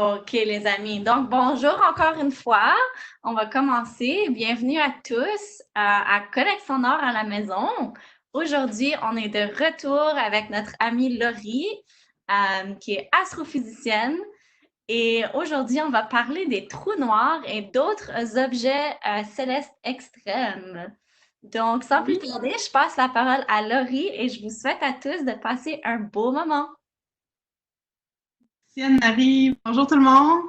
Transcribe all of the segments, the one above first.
OK, les amis. Donc, bonjour encore une fois. On va commencer. Bienvenue à tous à Connexion Nord à la maison. Aujourd'hui, on est de retour avec notre amie Laurie, qui est astrophysicienne. Et aujourd'hui, on va parler des trous noirs et d'autres objets célestes extrêmes. Donc, sans plus Oui, tarder, je passe la parole à Laurie et je vous souhaite à tous de passer un beau moment. merci Anne-Marie. Bonjour tout le monde.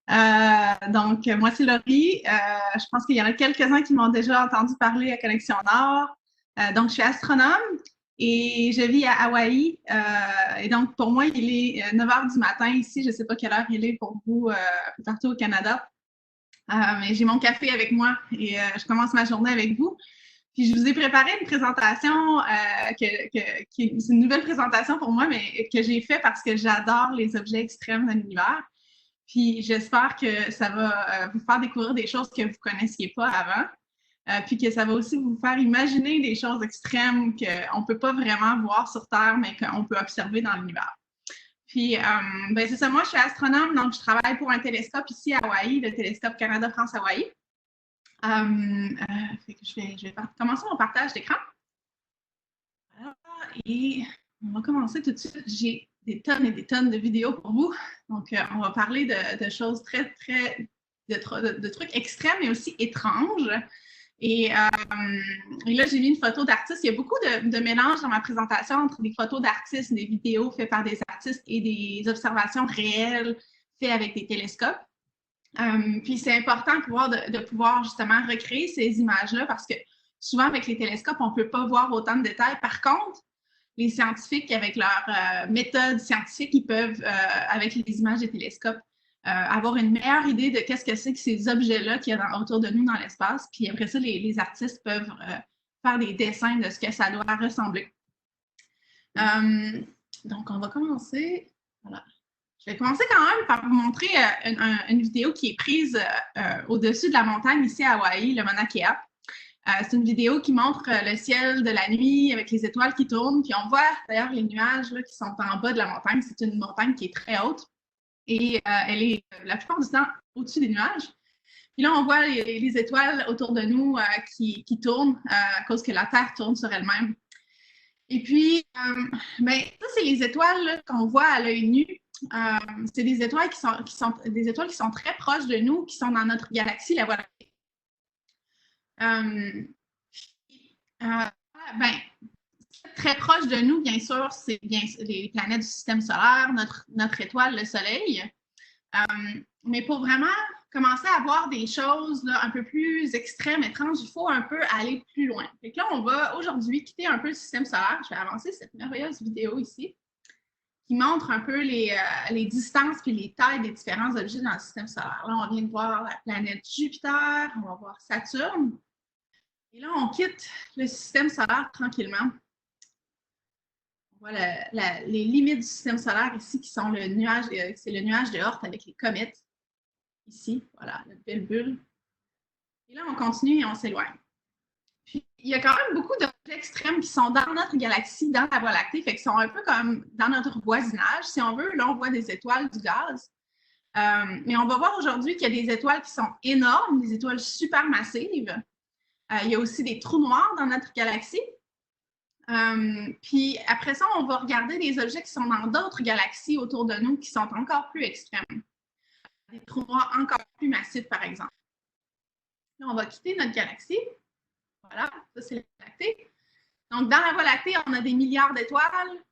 Moi, c'est Laurie. Je pense qu'il y en a quelques-uns qui m'ont déjà entendu parler à Connexion Nord. Je suis astronome et je vis à Hawaï. Et donc, pour moi, il est 9 heures du matin ici. Je ne sais pas quelle heure il est pour vous partout au Canada. Mais j'ai mon café avec moi et je commence ma journée avec vous. Puis je vous ai préparé une présentation c'est une nouvelle présentation pour moi, mais que j'ai fait parce que j'adore les objets extrêmes de l'univers. Puis j'espère que ça va vous faire découvrir des choses que vous ne connaissiez pas avant. Puis que ça va aussi vous faire imaginer des choses extrêmes qu'on ne peut pas vraiment voir sur Terre, mais qu'on peut observer dans l'univers. Puis, c'est ça, moi, je suis astronome, donc je travaille pour un télescope ici à Hawaï, le télescope Canada-France-Hawaï. Je vais commencer mon partage d'écran. Voilà. Et on va commencer tout de suite. J'ai des tonnes et des tonnes de vidéos pour vous. Donc, on va parler de choses de trucs extrêmes et aussi étranges. Et là, j'ai mis une photo d'artistes. Il y a beaucoup de mélange dans ma présentation entre des photos d'artistes, des vidéos faites par des artistes et des observations réelles faites avec des télescopes. Puis c'est important de pouvoir justement recréer ces images-là parce que souvent avec les télescopes, on ne peut pas voir autant de détails. Par contre, les scientifiques, avec leur méthode scientifique, ils peuvent, avec les images des télescopes, avoir une meilleure idée de qu'est-ce que c'est que ces objets-là qu'il y a autour de nous dans l'espace. Puis après ça, les artistes peuvent faire des dessins de ce que ça doit ressembler. Donc, on va commencer. Voilà. Je vais commencer quand même par vous montrer une vidéo qui est prise au-dessus de la montagne ici à Hawaï, le Mauna Kea. C'est une vidéo qui montre le ciel de la nuit avec les étoiles qui tournent. Puis on voit d'ailleurs les nuages là, qui sont en bas de la montagne. C'est une montagne qui est très haute et elle est la plupart du temps au-dessus des nuages. Puis là, on voit les étoiles autour de nous qui tournent à cause que la Terre tourne sur elle-même. Et puis, ça, c'est les étoiles qu'on voit à l'œil nu. C'est des étoiles des étoiles qui sont très proches de nous, qui sont dans notre galaxie, la Voie lactée. Très proche de nous, bien sûr, c'est bien les planètes du système solaire, notre étoile, le Soleil. Mais pour vraiment commencer à voir des choses là, un peu plus extrêmes, étranges, il faut un peu aller plus loin. Fait que là, on va aujourd'hui quitter un peu le système solaire. Je vais avancer cette merveilleuse vidéo ici qui montre un peu les distances et les tailles des différents objets dans le système solaire. Là, on vient de voir la planète Jupiter, on va voir Saturne. Et là, on quitte le système solaire tranquillement. On voit les limites du système solaire ici qui sont le nuage, c'est le nuage de Oort avec les comètes. Ici, voilà, notre belle bulle. Et là, on continue et on s'éloigne. Puis, il y a quand même beaucoup d'objets extrêmes qui sont dans notre galaxie, dans la Voie lactée, fait qu'ils sont un peu comme dans notre voisinage, si on veut. Là, on voit des étoiles, du gaz. Mais on va voir aujourd'hui qu'il y a des étoiles qui sont énormes, des étoiles supermassives. Il y a aussi des trous noirs dans notre galaxie. Puis après ça, on va regarder des objets qui sont dans d'autres galaxies autour de nous qui sont encore plus extrêmes. Des trous noirs encore plus massifs, par exemple. Là, on va quitter notre galaxie. Voilà, ça c'est la Voie lactée. Donc, dans la Voie lactée, on a des milliards d'étoiles.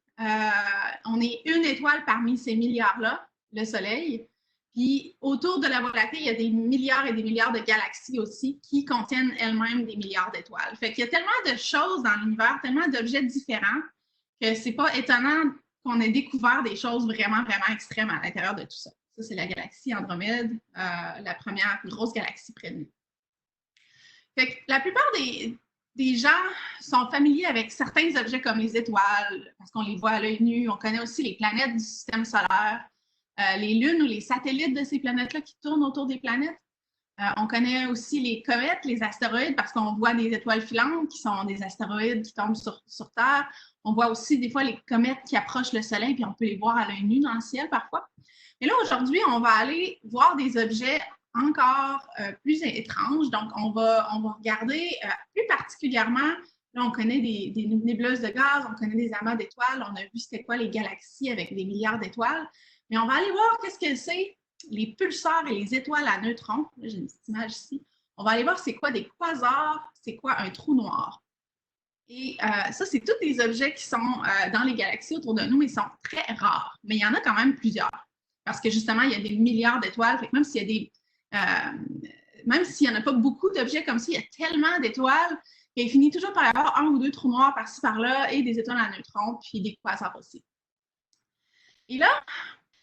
On est une étoile parmi ces milliards-là, le Soleil. Puis, autour de la Voie lactée, il y a des milliards et des milliards de galaxies aussi qui contiennent elles-mêmes des milliards d'étoiles. Fait qu'il y a tellement de choses dans l'univers, tellement d'objets différents que c'est pas étonnant qu'on ait découvert des choses vraiment, vraiment extrêmes à l'intérieur de tout ça. Ça, c'est la galaxie Andromède, la première grosse galaxie près de nous. Fait que la plupart des gens sont familiers avec certains objets comme les étoiles, parce qu'on les voit à l'œil nu. On connaît aussi les planètes du système solaire, les lunes ou les satellites de ces planètes-là qui tournent autour des planètes. On connaît aussi les comètes, les astéroïdes, parce qu'on voit des étoiles filantes qui sont des astéroïdes qui tombent sur Terre. On voit aussi des fois les comètes qui approchent le Soleil, puis on peut les voir à l'œil nu dans le ciel parfois. Mais là, aujourd'hui, on va aller voir des objets encore plus étranges. Donc, on va regarder plus particulièrement, là, on connaît des nébuleuses de gaz, on connaît des amas d'étoiles, on a vu c'était quoi les galaxies avec des milliards d'étoiles. Mais on va aller voir qu'est-ce que c'est les pulsars et les étoiles à neutrons. Là, j'ai une petite image ici. On va aller voir c'est quoi des quasars, c'est quoi un trou noir. Et ça, c'est tous des objets qui sont dans les galaxies autour de nous, mais ils sont très rares. Mais il y en a quand même plusieurs. Parce que justement, il y a des milliards d'étoiles. Même s'il y a même s'il n'y en a pas beaucoup d'objets comme ça, il y a tellement d'étoiles qu'il finit toujours par y avoir un ou deux trous noirs par-ci, par-là, et des étoiles à neutrons, puis des quasars aussi. Et là,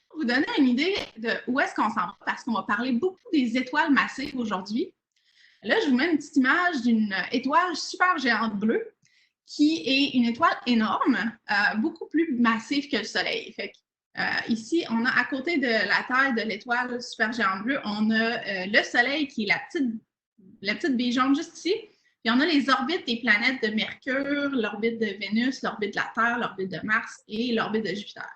pour vous donner une idée de où est-ce qu'on s'en va, parce qu'on va parler beaucoup des étoiles massives aujourd'hui. Là, je vous mets une petite image d'une étoile super géante bleue, qui est une étoile énorme, beaucoup plus massive que le Soleil. Fait que, ici, on a à côté de la taille de l'étoile super géante bleue, on a le Soleil qui est la petite bille jaune juste ici. Puis on a les orbites des planètes de Mercure, l'orbite de Vénus, l'orbite de la Terre, l'orbite de Mars et l'orbite de Jupiter.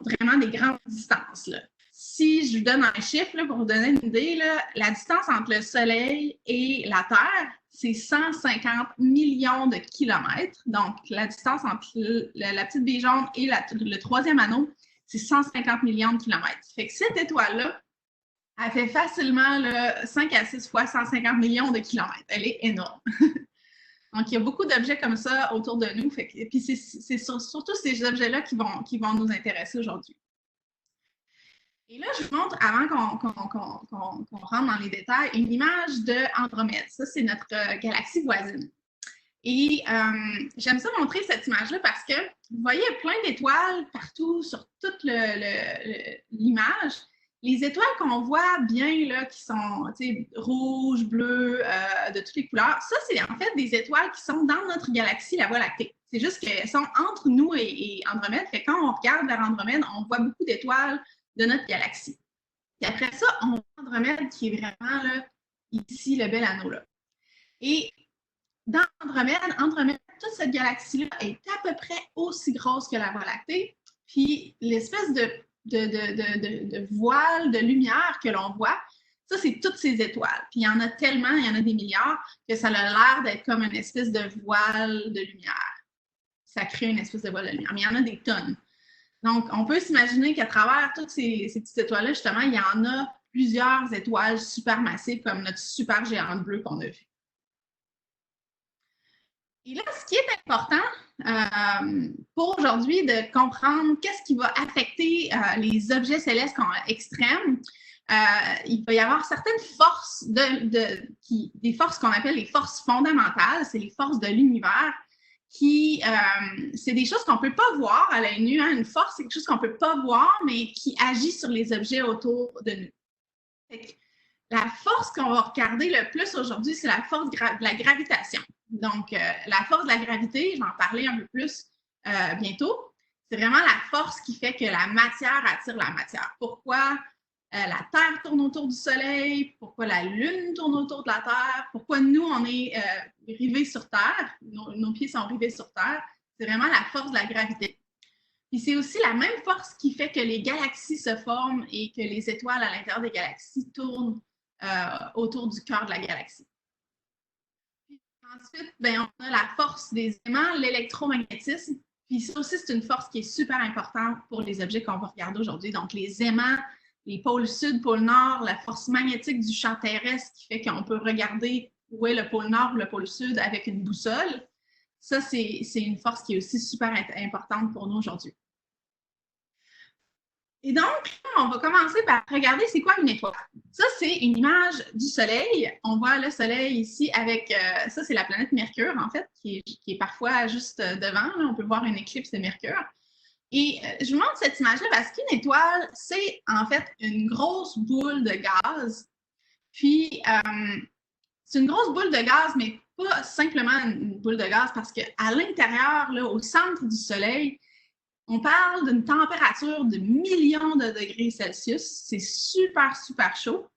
Vraiment des grandes distances. Là. Si je vous donne un chiffre, là, pour vous donner une idée, là, la distance entre le Soleil et la Terre, c'est 150 millions de kilomètres. Donc, la distance entre la petite bille jaune et le troisième anneau, c'est 150 millions de kilomètres. Fait que cette étoile-là, elle fait facilement là, 5 à 6 fois 150 millions de kilomètres. Elle est énorme. Donc, il y a beaucoup d'objets comme ça autour de nous. Et puis, c'est surtout ces objets-là qui vont nous intéresser aujourd'hui. Et là, je vous montre, avant qu'on rentre dans les détails, une image d'Andromède. Ça, c'est notre galaxie voisine. Et j'aime ça montrer cette image-là parce que, vous voyez, il y a plein d'étoiles partout sur toute l'image. Les étoiles qu'on voit bien, là, qui sont rouges, bleues, de toutes les couleurs, ça, c'est en fait des étoiles qui sont dans notre galaxie, la Voie lactée. C'est juste qu'elles sont entre nous et Andromède. Fait que quand on regarde vers Andromède, on voit beaucoup d'étoiles de notre galaxie. Et après ça, on voit Andromède qui est vraiment là, ici, le bel anneau là. Et dans Andromède, toute cette galaxie-là est à peu près aussi grosse que la Voie lactée. Puis l'espèce de voile de lumière que l'on voit, ça, c'est toutes ces étoiles. Puis il y en a tellement, il y en a des milliards, que ça a l'air d'être comme une espèce de voile de lumière. Ça crée une espèce de voile de lumière. Mais il y en a des tonnes. Donc, on peut s'imaginer qu'à travers toutes ces petites étoiles-là, justement, il y en a plusieurs étoiles supermassives comme notre super géante bleue qu'on a vue. Et là, ce qui est important pour aujourd'hui de comprendre qu'est-ce qui va affecter les objets célestes extrêmes, il va y avoir certaines forces, des forces qu'on appelle les forces fondamentales, c'est les forces de l'univers, qui, c'est des choses qu'on ne peut pas voir à l'œil nu. Hein. Une force, c'est quelque chose qu'on ne peut pas voir, mais qui agit sur les objets autour de nous. La force qu'on va regarder le plus aujourd'hui, c'est la force de la gravitation. Donc, la force de la gravité, je vais en parler un peu plus bientôt, c'est vraiment la force qui fait que la matière attire la matière. Pourquoi la Terre tourne autour du Soleil, pourquoi la Lune tourne autour de la Terre, pourquoi nous, on est rivés sur Terre, nos pieds sont rivés sur Terre, c'est vraiment la force de la gravité. Puis c'est aussi la même force qui fait que les galaxies se forment et que les étoiles à l'intérieur des galaxies tournent autour du cœur de la galaxie. Puis ensuite, bien, on a la force des aimants, l'électromagnétisme. Puis ça aussi, c'est une force qui est super importante pour les objets qu'on va regarder aujourd'hui. Donc, les aimants, les pôles sud, pôle nord, la force magnétique du champ terrestre qui fait qu'on peut regarder où est le pôle nord ou le pôle sud avec une boussole. Ça, c'est une force qui est aussi super importante pour nous aujourd'hui. Et donc, on va commencer par regarder c'est quoi une étoile. Ça, c'est une image du Soleil. On voit le Soleil ici avec, ça c'est la planète Mercure en fait, qui est parfois juste devant. Là, on peut voir une éclipse de Mercure. Et je vous montre cette image-là parce qu'une étoile, c'est en fait une grosse boule de gaz. Puis, c'est une grosse boule de gaz, mais pas simplement une boule de gaz parce qu'à l'intérieur, là, au centre du Soleil, on parle d'une température de millions de degrés Celsius. C'est super, super chaud.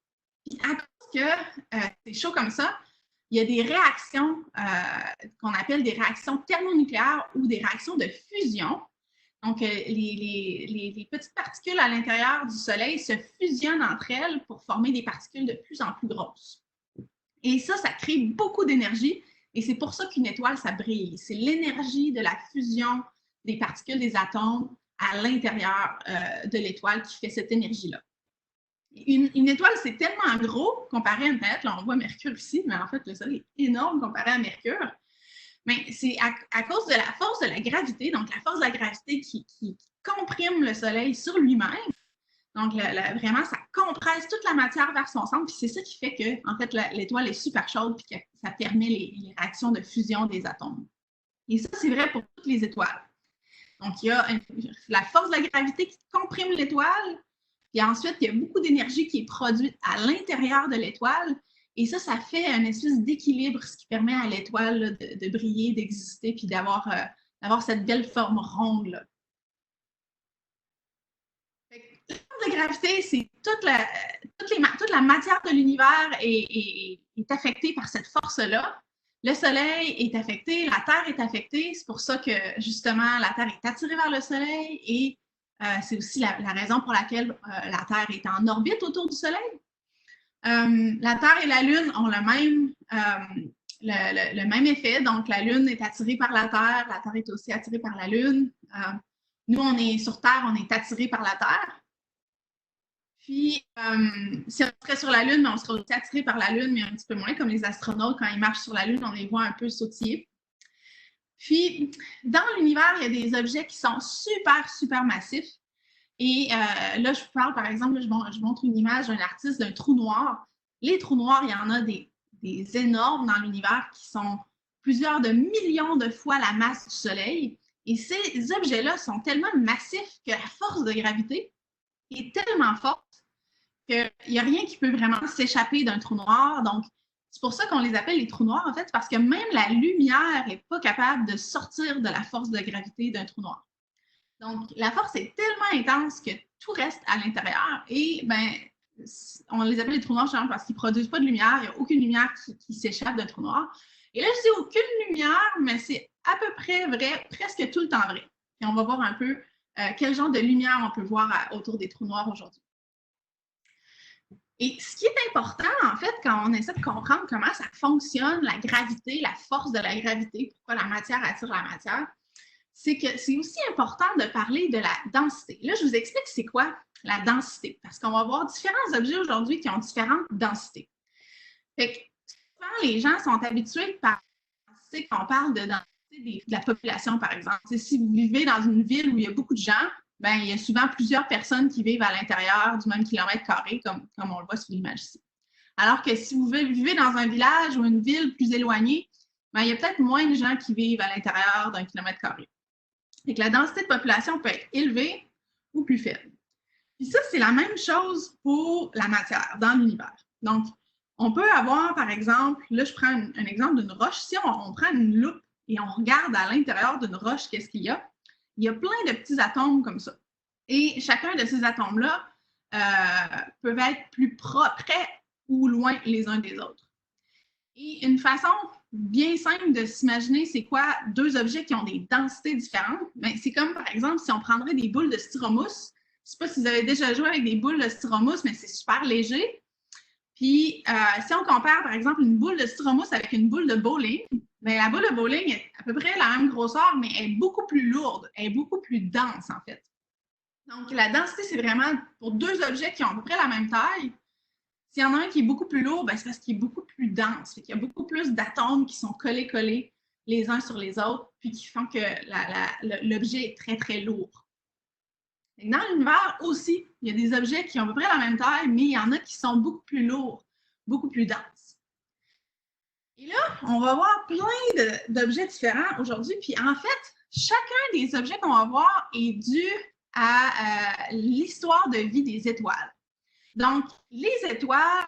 Puis à cause que c'est chaud comme ça, il y a des réactions qu'on appelle des réactions thermonucléaires ou des réactions de fusion. Donc, les petites particules à l'intérieur du Soleil se fusionnent entre elles pour former des particules de plus en plus grosses. Et ça crée beaucoup d'énergie. Et c'est pour ça qu'une étoile, ça brille. C'est l'énergie de la fusion des particules des atomes à l'intérieur de l'étoile qui fait cette énergie-là. Une étoile, c'est tellement gros comparé à une planète. Là, on voit Mercure ici, mais en fait, le Soleil est énorme comparé à Mercure. Mais c'est à cause de la force de la gravité, donc la force de la gravité qui comprime le Soleil sur lui-même. Donc, vraiment, ça compresse toute la matière vers son centre, puis c'est ça qui fait que, en fait, l'étoile est super chaude, puis que ça permet les réactions de fusion des atomes. Et ça, c'est vrai pour toutes les étoiles. Donc, il y a la force de la gravité qui comprime l'étoile, puis ensuite, il y a beaucoup d'énergie qui est produite à l'intérieur de l'étoile, et ça fait une espèce d'équilibre, ce qui permet à l'étoile de briller, d'exister, puis d'avoir cette belle forme ronde, là. La force de gravité, c'est toute la matière de l'univers est affectée par cette force-là. Le Soleil est affecté, la Terre est affectée. C'est pour ça que, justement, la Terre est attirée vers le Soleil et c'est aussi la raison pour laquelle la Terre est en orbite autour du Soleil. La Terre et la Lune ont le même effet. Donc, la Lune est attirée par la Terre est aussi attirée par la Lune. Nous, on est sur Terre, on est attirés par la Terre. Puis, si on serait sur la Lune, on serait aussi attiré par la Lune, mais un petit peu moins, comme les astronautes, quand ils marchent sur la Lune, on les voit un peu sautiller. Puis, dans l'univers, il y a des objets qui sont super, super massifs. Et là, je vous parle, par exemple, je montre une image d'un artiste d'un trou noir. Les trous noirs, il y en a des énormes dans l'univers qui sont plusieurs de millions de fois la masse du Soleil. Et ces objets-là sont tellement massifs que la force de gravité est tellement forte qu'il n'y a rien qui peut vraiment s'échapper d'un trou noir. Donc, c'est pour ça qu'on les appelle les trous noirs, en fait, parce que même la lumière n'est pas capable de sortir de la force de gravité d'un trou noir. Donc, la force est tellement intense que tout reste à l'intérieur. Et, on les appelle les trous noirs parce qu'ils ne produisent pas de lumière. Il n'y a aucune lumière qui s'échappe d'un trou noir. Et là, je dis aucune lumière, mais c'est à peu près vrai, presque tout le temps vrai. Et on va voir un peu quel genre de lumière on peut voir autour des trous noirs aujourd'hui. Et ce qui est important, en fait, quand on essaie de comprendre comment ça fonctionne, la gravité, la force de la gravité, pourquoi la matière attire la matière, c'est que c'est aussi important de parler de la densité. Là, je vous explique c'est quoi la densité, parce qu'on va voir différents objets aujourd'hui qui ont différentes densités. Fait que souvent, les gens sont habitués par penser qu'on parle de densité de la population, par exemple. Si vous vivez dans une ville où il y a beaucoup de gens, il y a souvent plusieurs personnes qui vivent à l'intérieur du même kilomètre carré, comme on le voit sur l'image ici. Alors que si vous vivez dans un village ou une ville plus éloignée, il y a peut-être moins de gens qui vivent à l'intérieur d'un kilomètre carré. Donc, la densité de population peut être élevée ou plus faible. Puis ça, c'est la même chose pour la matière dans l'univers. Donc, on peut avoir, par exemple, là, je prends un exemple d'une roche. Si on prend une loupe et on regarde à l'intérieur d'une roche, qu'est-ce qu'il y a? Il y a plein de petits atomes comme ça. Et chacun de ces atomes-là peuvent être plus près ou loin les uns des autres. Et une façon bien simple de s'imaginer c'est quoi deux objets qui ont des densités différentes, c'est comme, par exemple, si on prendrait des boules de styromousse. Je ne sais pas si vous avez déjà joué avec des boules de styromousse, mais c'est super léger. Puis, si on compare, par exemple, une boule de styromousse avec une boule de bowling, la boule de bowling est à peu près la même grosseur, mais elle est beaucoup plus lourde, elle est beaucoup plus dense, en fait. Donc, la densité, c'est vraiment pour deux objets qui ont à peu près la même taille. S'il y en a un qui est beaucoup plus lourd, c'est parce qu'il est beaucoup plus dense. Il y a beaucoup plus d'atomes qui sont collés les uns sur les autres, puis qui font que l'objet est très, très lourd. Et dans l'univers aussi, il y a des objets qui ont à peu près la même taille, mais il y en a qui sont beaucoup plus lourds, beaucoup plus denses. Et là, on va voir plein d'objets différents aujourd'hui. Puis en fait, chacun des objets qu'on va voir est dû à l'histoire de vie des étoiles. Donc, les étoiles,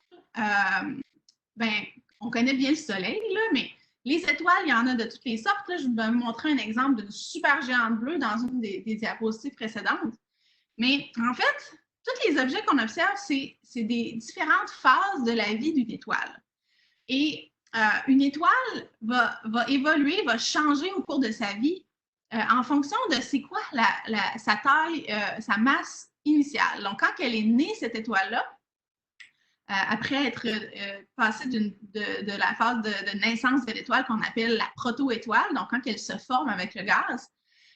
on connaît bien le Soleil, là, mais les étoiles, il y en a de toutes les sortes. Là, je vais vous montrer un exemple d'une super géante bleue dans une des diapositives précédentes. Mais en fait, tous les objets qu'on observe, c'est des différentes phases de la vie d'une étoile. Et une étoile va évoluer, va changer au cours de sa vie en fonction de c'est quoi sa taille, sa masse initiale. Donc, quand elle est née, cette étoile-là, après être passée de la phase de naissance de l'étoile qu'on appelle la proto-étoile, donc quand elle se forme avec le gaz,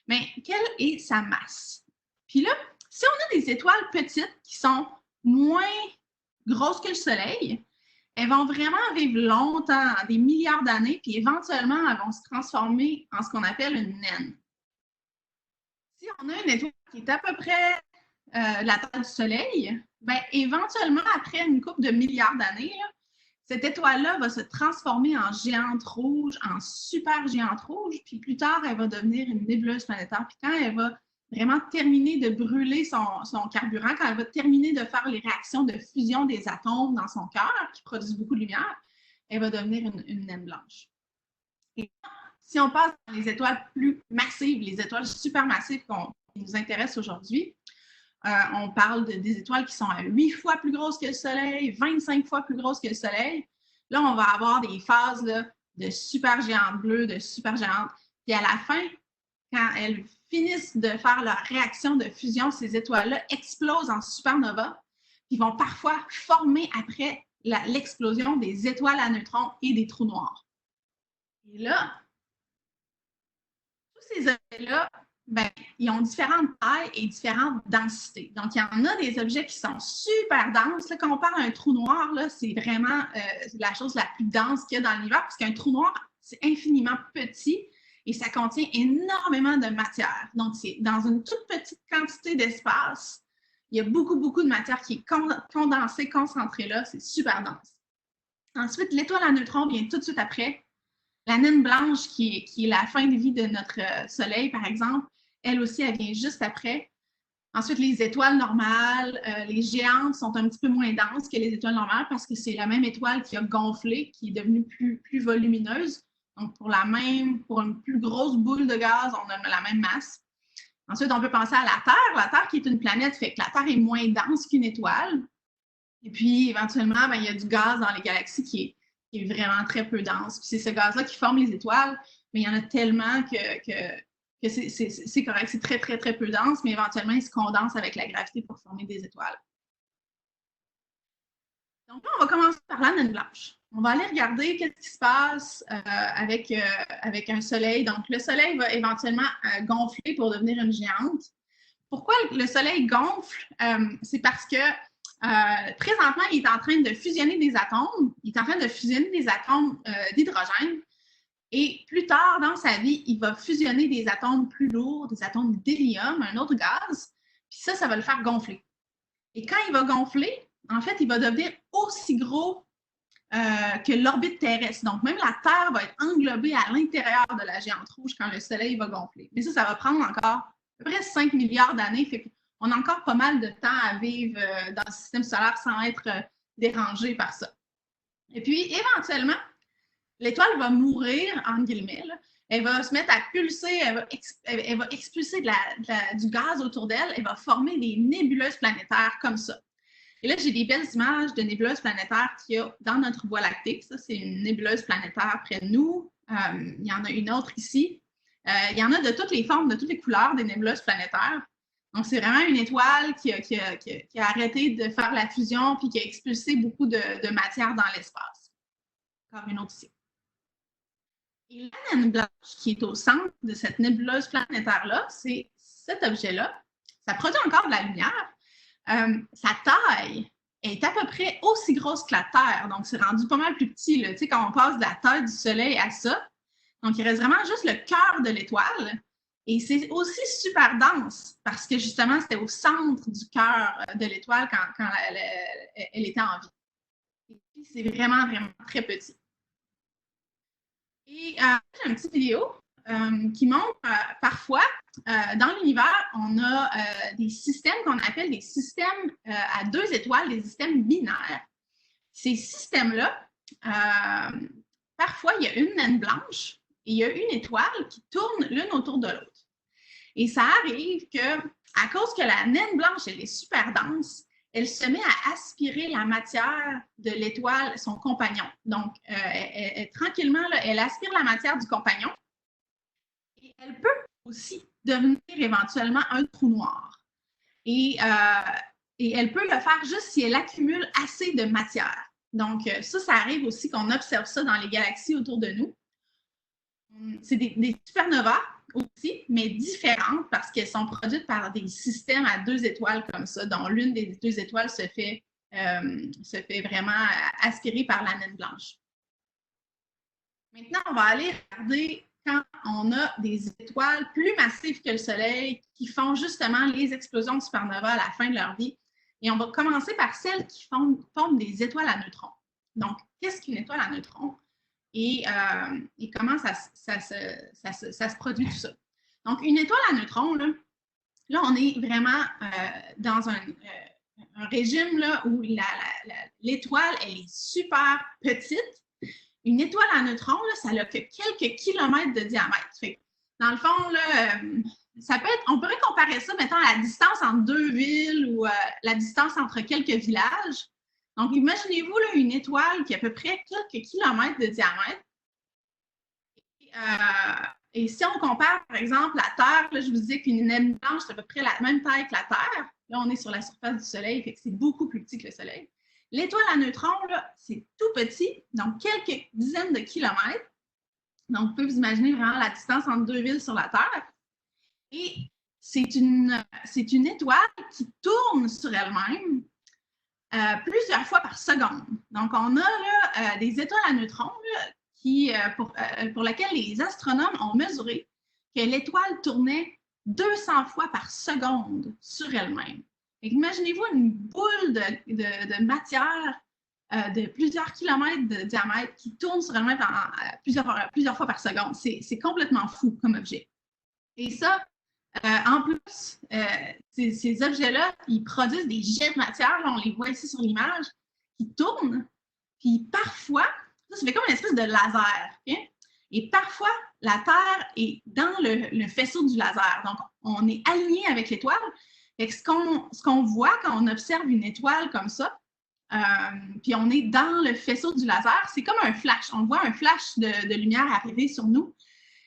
mais quelle est sa masse? Puis là, si on a des étoiles petites qui sont moins grosses que le Soleil, elles vont vraiment vivre longtemps, des milliards d'années, puis éventuellement, elles vont se transformer en ce qu'on appelle une naine. Si on a une étoile qui est à peu près la taille du Soleil, bien, éventuellement, après une couple de milliards d'années, cette étoile-là va se transformer en géante rouge, en super géante rouge, puis plus tard, elle va devenir une nébuleuse planétaire. Puis quand elle va vraiment terminer de brûler son carburant, quand elle va terminer de faire les réactions de fusion des atomes dans son cœur, qui produisent beaucoup de lumière, elle va devenir une naine blanche. Et si on passe dans les étoiles plus massives, les étoiles supermassives qui nous intéressent aujourd'hui, on parle des étoiles qui sont à 8 fois plus grosses que le Soleil, 25 fois plus grosses que le Soleil. Là, on va avoir des phases là, de super géantes bleues, de super géantes. Puis à la fin, quand elles finissent de faire leur réaction de fusion, ces étoiles-là explosent en supernova, puis vont parfois former après l'explosion des étoiles à neutrons et des trous noirs. Et là, tous ces objets-là, ben, ils ont différentes tailles et différentes densités. Donc, il y en a des objets qui sont super denses. Là, quand on parle d'un trou noir, c'est vraiment la chose la plus dense qu'il y a dans l'univers, parce qu'un trou noir, c'est infiniment petit et ça contient énormément de matière. Donc, c'est dans une toute petite quantité d'espace. Il y a beaucoup, beaucoup de matière qui est condensée, concentrée là. C'est super dense. Ensuite, l'étoile à neutrons vient tout de suite après. La naine blanche, qui est la fin de vie de notre Soleil, par exemple, elle aussi, elle vient juste après. Ensuite, les étoiles normales, les géantes sont un petit peu moins denses que les étoiles normales parce que c'est la même étoile qui a gonflé, qui est devenue plus volumineuse. Donc, pour une plus grosse boule de gaz, on a la même masse. Ensuite, on peut penser à la Terre. La Terre qui est une planète, fait que la Terre est moins dense qu'une étoile. Et puis, éventuellement, ben, il y a du gaz dans les galaxies qui est vraiment très peu dense. Puis c'est ce gaz-là qui forme les étoiles, mais il y en a tellement que c'est correct. C'est très, très, très peu dense, mais éventuellement, il se condense avec la gravité pour former des étoiles. Donc là, on va commencer par la naine blanche. On va aller regarder qu'est-ce qui se passe avec un soleil. Donc, le soleil va éventuellement gonfler pour devenir une géante. Pourquoi le soleil gonfle? C'est parce que présentement, il est en train de fusionner des atomes. Il est en train de fusionner des atomes d'hydrogène. Et plus tard dans sa vie, il va fusionner des atomes plus lourds, des atomes d'hélium, un autre gaz. Puis ça va le faire gonfler. Et quand il va gonfler, en fait, il va devenir aussi gros que l'orbite terrestre. Donc, même la Terre va être englobée à l'intérieur de la géante rouge quand le Soleil va gonfler. Mais ça va prendre encore à peu près 5 milliards d'années. Fait qu'on a encore pas mal de temps à vivre dans le système solaire sans être dérangé par ça. Et puis, éventuellement, l'étoile va mourir, entre guillemets. Là. Elle va se mettre à pulser, elle va expulser du gaz autour d'elle, elle va former des nébuleuses planétaires comme ça. Et là, j'ai des belles images de nébuleuses planétaires qu'il y a dans notre Voie lactée. Ça, c'est une nébuleuse planétaire près de nous. Il y en a une autre ici. Il y en a de toutes les formes, de toutes les couleurs des nébuleuses planétaires. Donc, c'est vraiment une étoile qui a arrêté de faire la fusion puis qui a expulsé beaucoup de matière dans l'espace. Encore une autre ici. Et la naine blanche qui est au centre de cette nébuleuse planétaire-là, c'est cet objet-là. Ça produit encore de la lumière. Sa taille est à peu près aussi grosse que la Terre, donc c'est rendu pas mal plus petit. Là. Tu sais, quand on passe de la taille du Soleil à ça, donc il reste vraiment juste le cœur de l'étoile. Et c'est aussi super dense parce que justement, c'était au centre du cœur de l'étoile quand elle était en vie. Et puis, c'est vraiment, vraiment très petit. Et j'ai une petite vidéo qui montre parfois, dans l'univers, on a des systèmes qu'on appelle des systèmes à 2 étoiles, des systèmes binaires. Ces systèmes-là, parfois, il y a une naine blanche et il y a une étoile qui tourne l'une autour de l'autre. Et ça arrive que, à cause que la naine blanche, elle est super dense, elle se met à aspirer la matière de l'étoile, son compagnon. Donc, tranquillement, là, elle aspire la matière du compagnon. Et elle peut aussi devenir éventuellement un trou noir. Et elle peut le faire juste si elle accumule assez de matière. Donc, ça arrive aussi qu'on observe ça dans les galaxies autour de nous. C'est des supernovas aussi, mais différentes parce qu'elles sont produites par des systèmes à 2 étoiles comme ça, dont l'une des 2 étoiles se fait vraiment aspirer par la naine blanche. Maintenant, on va aller regarder quand on a des étoiles plus massives que le Soleil qui font justement les explosions de supernovas à la fin de leur vie. Et on va commencer par celles qui forment des étoiles à neutrons. Donc, qu'est-ce qu'une étoile à neutrons? Et comment ça se produit tout ça. Donc, une étoile à neutrons, là on est vraiment dans un régime là, où l'étoile, elle est super petite. Une étoile à neutrons, là, ça n'a que quelques kilomètres de diamètre. Fait, dans le fond, là, ça peut être, on pourrait comparer ça, mettons, à la distance entre 2 villes ou la distance entre quelques villages. Donc, imaginez-vous là, une étoile qui a à peu près quelques kilomètres de diamètre. Et si on compare, par exemple, la Terre, là, je vous disais qu'une naine blanche, c'est à peu près la même taille que la Terre. Là, on est sur la surface du Soleil, fait que c'est beaucoup plus petit que le Soleil. L'étoile à neutrons, c'est tout petit, donc quelques dizaines de kilomètres. Donc, vous pouvez vous imaginer vraiment la distance entre 2 villes sur la Terre. Et c'est une étoile qui tourne sur elle-même plusieurs fois par seconde. Donc, on a là, des étoiles à neutrons là, pour lesquelles les astronomes ont mesuré que l'étoile tournait 200 fois par seconde sur elle-même. Imaginez-vous une boule de matière de plusieurs kilomètres de diamètre qui tourne sur elle-même plusieurs fois par seconde. C'est complètement fou comme objet. Et ça, en plus, ces objets-là, ils produisent des jets de matière, là, on les voit ici sur l'image, qui tournent, puis parfois, ça fait comme une espèce de laser. Okay? Et parfois, la Terre est dans le faisceau du laser. Donc, on est aligné avec l'étoile. Et ce qu'on voit quand on observe une étoile comme ça, puis on est dans le faisceau du laser, c'est comme un flash. On voit un flash de lumière arriver sur nous.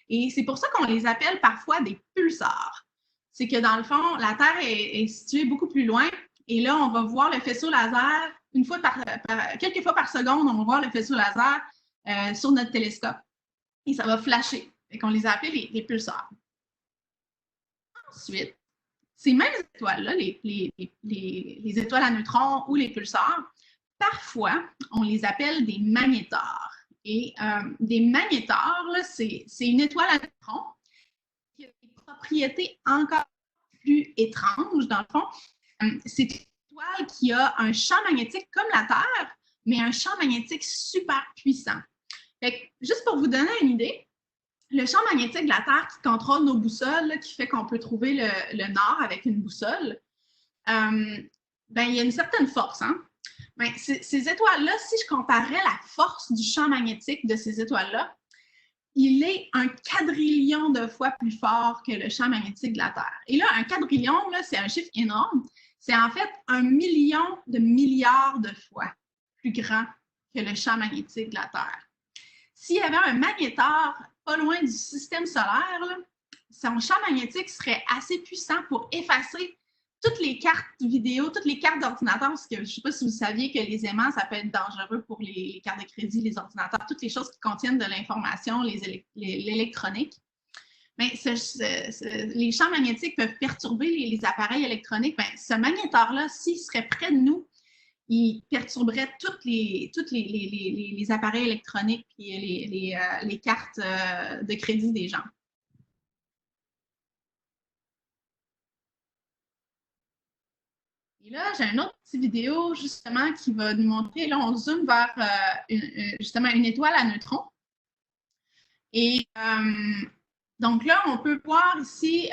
Et c'est pour ça qu'on les appelle parfois des pulsars. C'est que dans le fond, la Terre est située beaucoup plus loin. Et là, on va voir le faisceau laser quelques fois par seconde, on va voir le faisceau laser sur notre télescope. Et ça va flasher. Et qu'on les a appelés les pulsars. Ensuite, ces mêmes étoiles-là, les étoiles à neutrons ou les pulsars, parfois, on les appelle des magnétars. Et des magnétars, c'est une étoile à neutrons qui a des propriétés encore plus étranges, dans le fond. C'est une étoile qui a un champ magnétique comme la Terre, mais un champ magnétique super puissant. Fait que, juste pour vous donner une idée, le champ magnétique de la Terre qui contrôle nos boussoles, là, qui fait qu'on peut trouver le nord avec une boussole, il y a une certaine force. Hein? Ben, ces étoiles-là, si je comparais la force du champ magnétique de ces étoiles-là, il est un quadrillion de fois plus fort que le champ magnétique de la Terre. Et là, un quadrillion, c'est un chiffre énorme. C'est en fait 1 million de milliards de fois plus grand que le champ magnétique de la Terre. S'il y avait un magnétar pas loin du système solaire, là, son champ magnétique serait assez puissant pour effacer toutes les cartes vidéo, toutes les cartes d'ordinateur, parce que je ne sais pas si vous saviez que les aimants, ça peut être dangereux pour les cartes de crédit, les ordinateurs, toutes les choses qui contiennent de l'information, l'électronique. Mais les champs magnétiques peuvent perturber les appareils électroniques. Ben, ce magnétar-là, s'il serait près de nous, il perturberait tous les appareils électroniques et les cartes de crédit des gens. Et là, j'ai une autre petite vidéo justement qui va nous montrer, là on zoome vers justement une étoile à neutrons. Et donc là, on peut voir ici,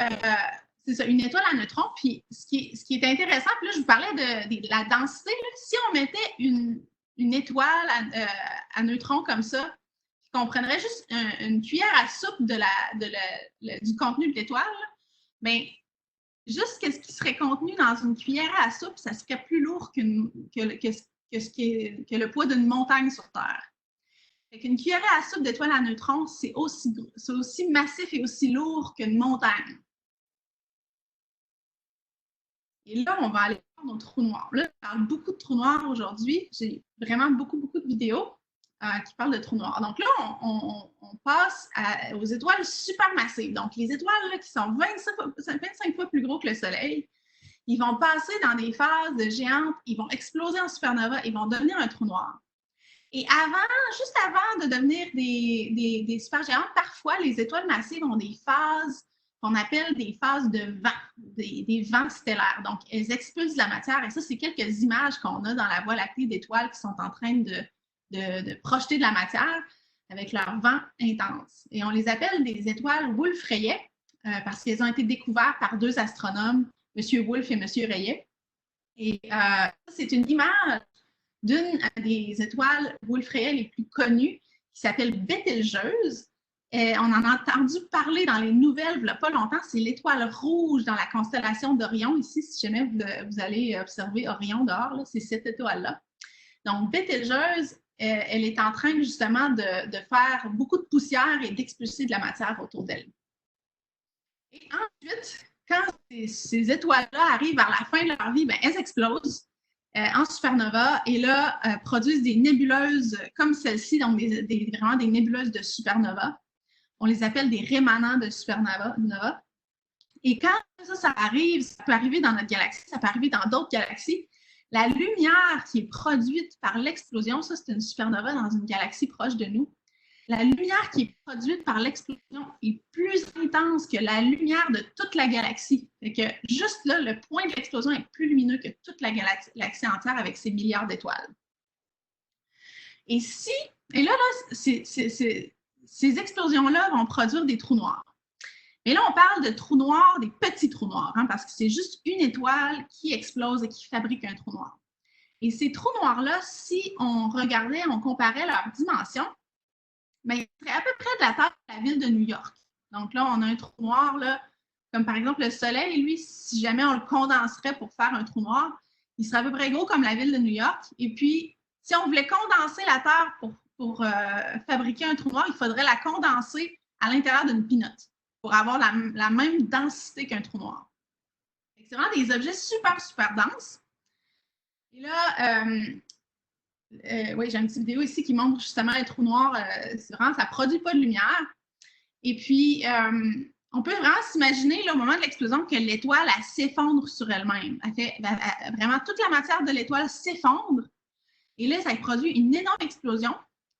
c'est ça, une étoile à neutrons. Puis ce qui est intéressant, puis là, je vous parlais de la densité. Là, si on mettait une étoile à neutrons comme ça, qu'on prendrait juste une cuillère à soupe du contenu de l'étoile, bien, juste ce qui serait contenu dans une cuillère à soupe, ça serait plus lourd que le poids d'une montagne sur Terre. Une cuillère à soupe d'étoiles à neutrons, c'est aussi massif et aussi lourd qu'une montagne. Et là, on va aller voir nos trous noirs. Là, je parle beaucoup de trous noirs aujourd'hui. J'ai vraiment beaucoup de vidéos qui parlent de trous noirs. Donc là, on passe aux étoiles supermassives. Donc, les étoiles là, qui sont 25 fois plus gros que le Soleil, ils vont passer dans des phases de géantes, ils vont exploser en supernova, ils vont devenir un trou noir. Et juste avant de devenir des supergéantes, parfois, les étoiles massives ont des phases qu'on appelle des phases de vent, des vents stellaires. Donc, elles expulsent de la matière. Et ça, c'est quelques images qu'on a dans la Voie lactée d'étoiles qui sont en train de projeter de la matière avec leur vent intense. Et on les appelle des étoiles Wolf-Rayet parce qu'elles ont été découvertes par deux astronomes, M. Wolf et M. Rayet. Et c'est une image d'une des étoiles Wolf-Rayet les plus connues, qui s'appelle Bételgeuse. Et on en a entendu parler dans les nouvelles il n'y a pas longtemps. C'est l'étoile rouge dans la constellation d'Orion. Ici, si jamais vous allez observer Orion dehors, c'est cette étoile-là. Donc, Bételgeuse, elle est en train justement de faire beaucoup de poussière et d'expulser de la matière autour d'elle. Et ensuite, quand ces étoiles-là arrivent vers la fin de leur vie, bien, elles explosent en supernova et là, produisent des nébuleuses comme celle-ci, donc vraiment des nébuleuses de supernova. On les appelle des rémanents de supernova. Et quand ça arrive, ça peut arriver dans notre galaxie, ça peut arriver dans d'autres galaxies, la lumière qui est produite par l'explosion, ça c'est une supernova dans une galaxie proche de nous, la lumière qui est produite par l'explosion est plus intense que la lumière de toute la galaxie. Fait que juste là, le point de l'explosion est plus lumineux que toute la galaxie entière avec ses milliards d'étoiles. Et là, ces explosions-là vont produire des trous noirs. Mais là, on parle de trous noirs, des petits trous noirs, hein, parce que c'est juste une étoile qui explose et qui fabrique un trou noir. Et ces trous noirs-là, si on regardait, on comparait leurs dimensions, bien, il serait à peu près de la taille de la ville de New York. Donc là, on a un trou noir, là, comme par exemple le Soleil, lui, si jamais on le condenserait pour faire un trou noir, il serait à peu près gros comme la ville de New York. Et puis, si on voulait condenser la Terre pour fabriquer un trou noir, il faudrait la condenser à l'intérieur d'une peanut pour avoir la même densité qu'un trou noir. C'est vraiment des objets super denses. Et là, oui, j'ai une petite vidéo ici qui montre justement les trous noirs. C'est vraiment, ça ne produit pas de lumière. Et puis, on peut vraiment s'imaginer au moment de l'explosion que l'étoile, elle s'effondre sur elle-même. Vraiment, toute la matière de l'étoile s'effondre. Et là, ça produit une énorme explosion.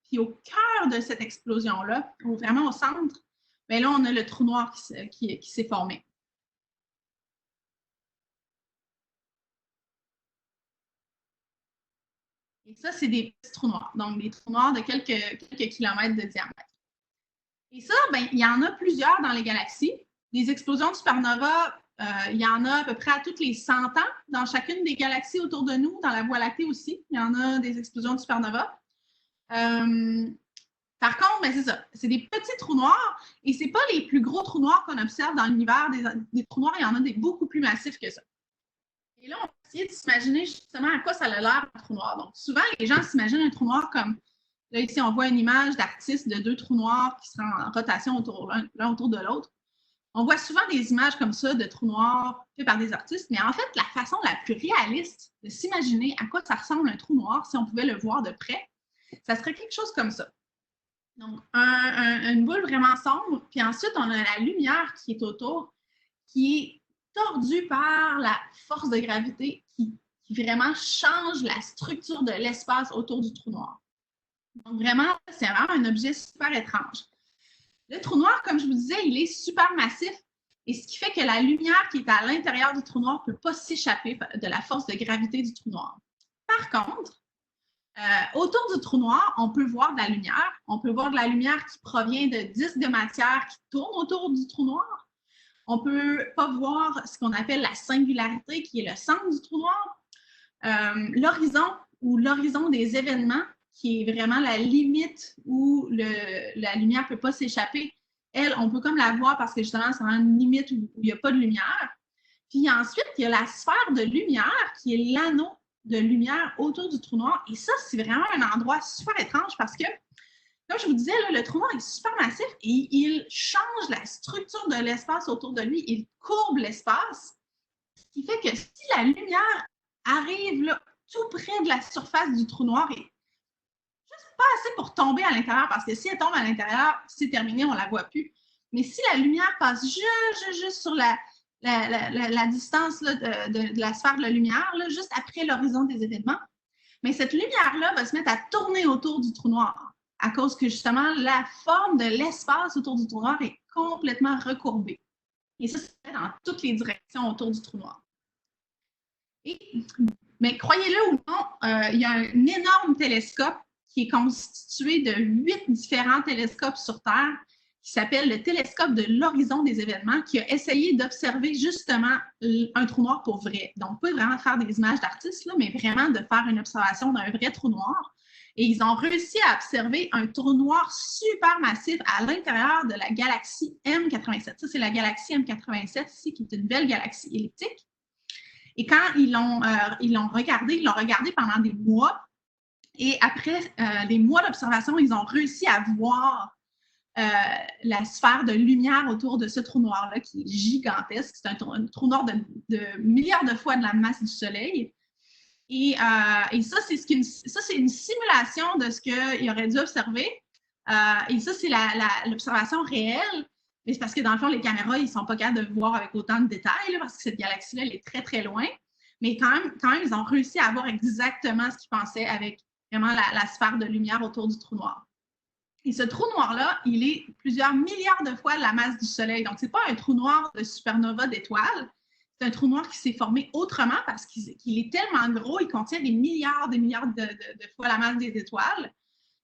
Puis au cœur de cette explosion-là, vraiment au centre, bien là, on a le trou noir qui s'est formé. Et ça, c'est des petits trous noirs, donc des trous noirs de quelques kilomètres de diamètre. Et ça, bien, il y en a plusieurs dans les galaxies. Des explosions de supernova, il y en a à peu près à toutes les 100 ans dans chacune des galaxies autour de nous, dans la Voie lactée aussi. Il y en a des explosions de supernova. Par contre, ben, c'est ça, c'est des petits trous noirs et ce n'est pas les plus gros trous noirs qu'on observe dans l'univers. Des trous noirs, il y en a des beaucoup plus massifs que ça. Et là, on va essayer de s'imaginer justement à quoi ça a l'air un trou noir. Donc, souvent, les gens s'imaginent un trou noir comme, là, ici, on voit une image d'artiste de deux trous noirs qui seraient en rotation l'un autour de l'autre. On voit souvent des images comme ça de trous noirs faits par des artistes, mais en fait, la façon la plus réaliste de s'imaginer à quoi ça ressemble un trou noir, si on pouvait le voir de près, ça serait quelque chose comme ça. Donc, une boule vraiment sombre, puis ensuite, on a la lumière qui est autour, qui est tordue par la force de gravité qui vraiment change la structure de l'espace autour du trou noir. Donc, vraiment, c'est vraiment un objet super étrange. Le trou noir, comme je vous disais, il est super massif, et ce qui fait que la lumière qui est à l'intérieur du trou noir ne peut pas s'échapper de la force de gravité du trou noir. Par contre, autour du trou noir, on peut voir de la lumière. On peut voir de la lumière qui provient de disques de matière qui tournent autour du trou noir. On ne peut pas voir ce qu'on appelle la singularité, qui est le centre du trou noir. L'horizon ou l'horizon des événements, qui est vraiment la limite où la lumière ne peut pas s'échapper. elle, on peut comme la voir parce que justement, c'est une limite où il n'y a pas de lumière. Puis ensuite, il y a la sphère de lumière qui est l'anneau de lumière autour du trou noir. Et ça, c'est vraiment un endroit super étrange parce que, comme je vous disais, là, le trou noir est super massif et il change la structure de l'espace autour de lui. Il courbe l'espace, ce qui fait que si la lumière arrive là, tout près de la surface du trou noir et juste pas assez pour tomber à l'intérieur, parce que si elle tombe à l'intérieur, c'est terminé, on ne la voit plus. Mais si la lumière passe juste sur la distance là, de la sphère de la lumière, là, juste après l'horizon des événements, mais cette lumière-là va se mettre à tourner autour du trou noir à cause que justement la forme de l'espace autour du trou noir est complètement recourbée. Et ça se fait dans toutes les directions autour du trou noir. Mais croyez-le ou non, il y a un énorme télescope qui est constitué de 8 différents télescopes sur Terre qui s'appelle le télescope de l'horizon des événements, qui a essayé d'observer justement un trou noir pour vrai. Donc, pas vraiment faire des images d'artistes, mais vraiment de faire une observation d'un vrai trou noir. Et ils ont réussi à observer un trou noir super massif à l'intérieur de la galaxie M87. Ça, c'est la galaxie M87 ici, qui est une belle galaxie elliptique. Et quand ils l'ont regardé pendant des mois. Et après des mois d'observation, ils ont réussi à voir la sphère de lumière autour de ce trou noir-là, qui est gigantesque. C'est un trou noir de milliards de fois de la masse du Soleil. Et ça, c'est une simulation de ce qu'il aurait dû observer. Et ça, c'est l'observation réelle. Mais c'est parce que, dans le fond, les caméras, ils ne sont pas capables de voir avec autant de détails, là, parce que cette galaxie-là, elle est très, très loin. Mais quand même, ils ont réussi à voir exactement ce qu'ils pensaient avec vraiment la sphère de lumière autour du trou noir. Et ce trou noir-là, il est plusieurs milliards de fois la masse du Soleil. Donc, ce n'est pas un trou noir de supernova d'étoiles. C'est un trou noir qui s'est formé autrement parce qu'il est tellement gros, il contient des milliards de fois la masse des étoiles.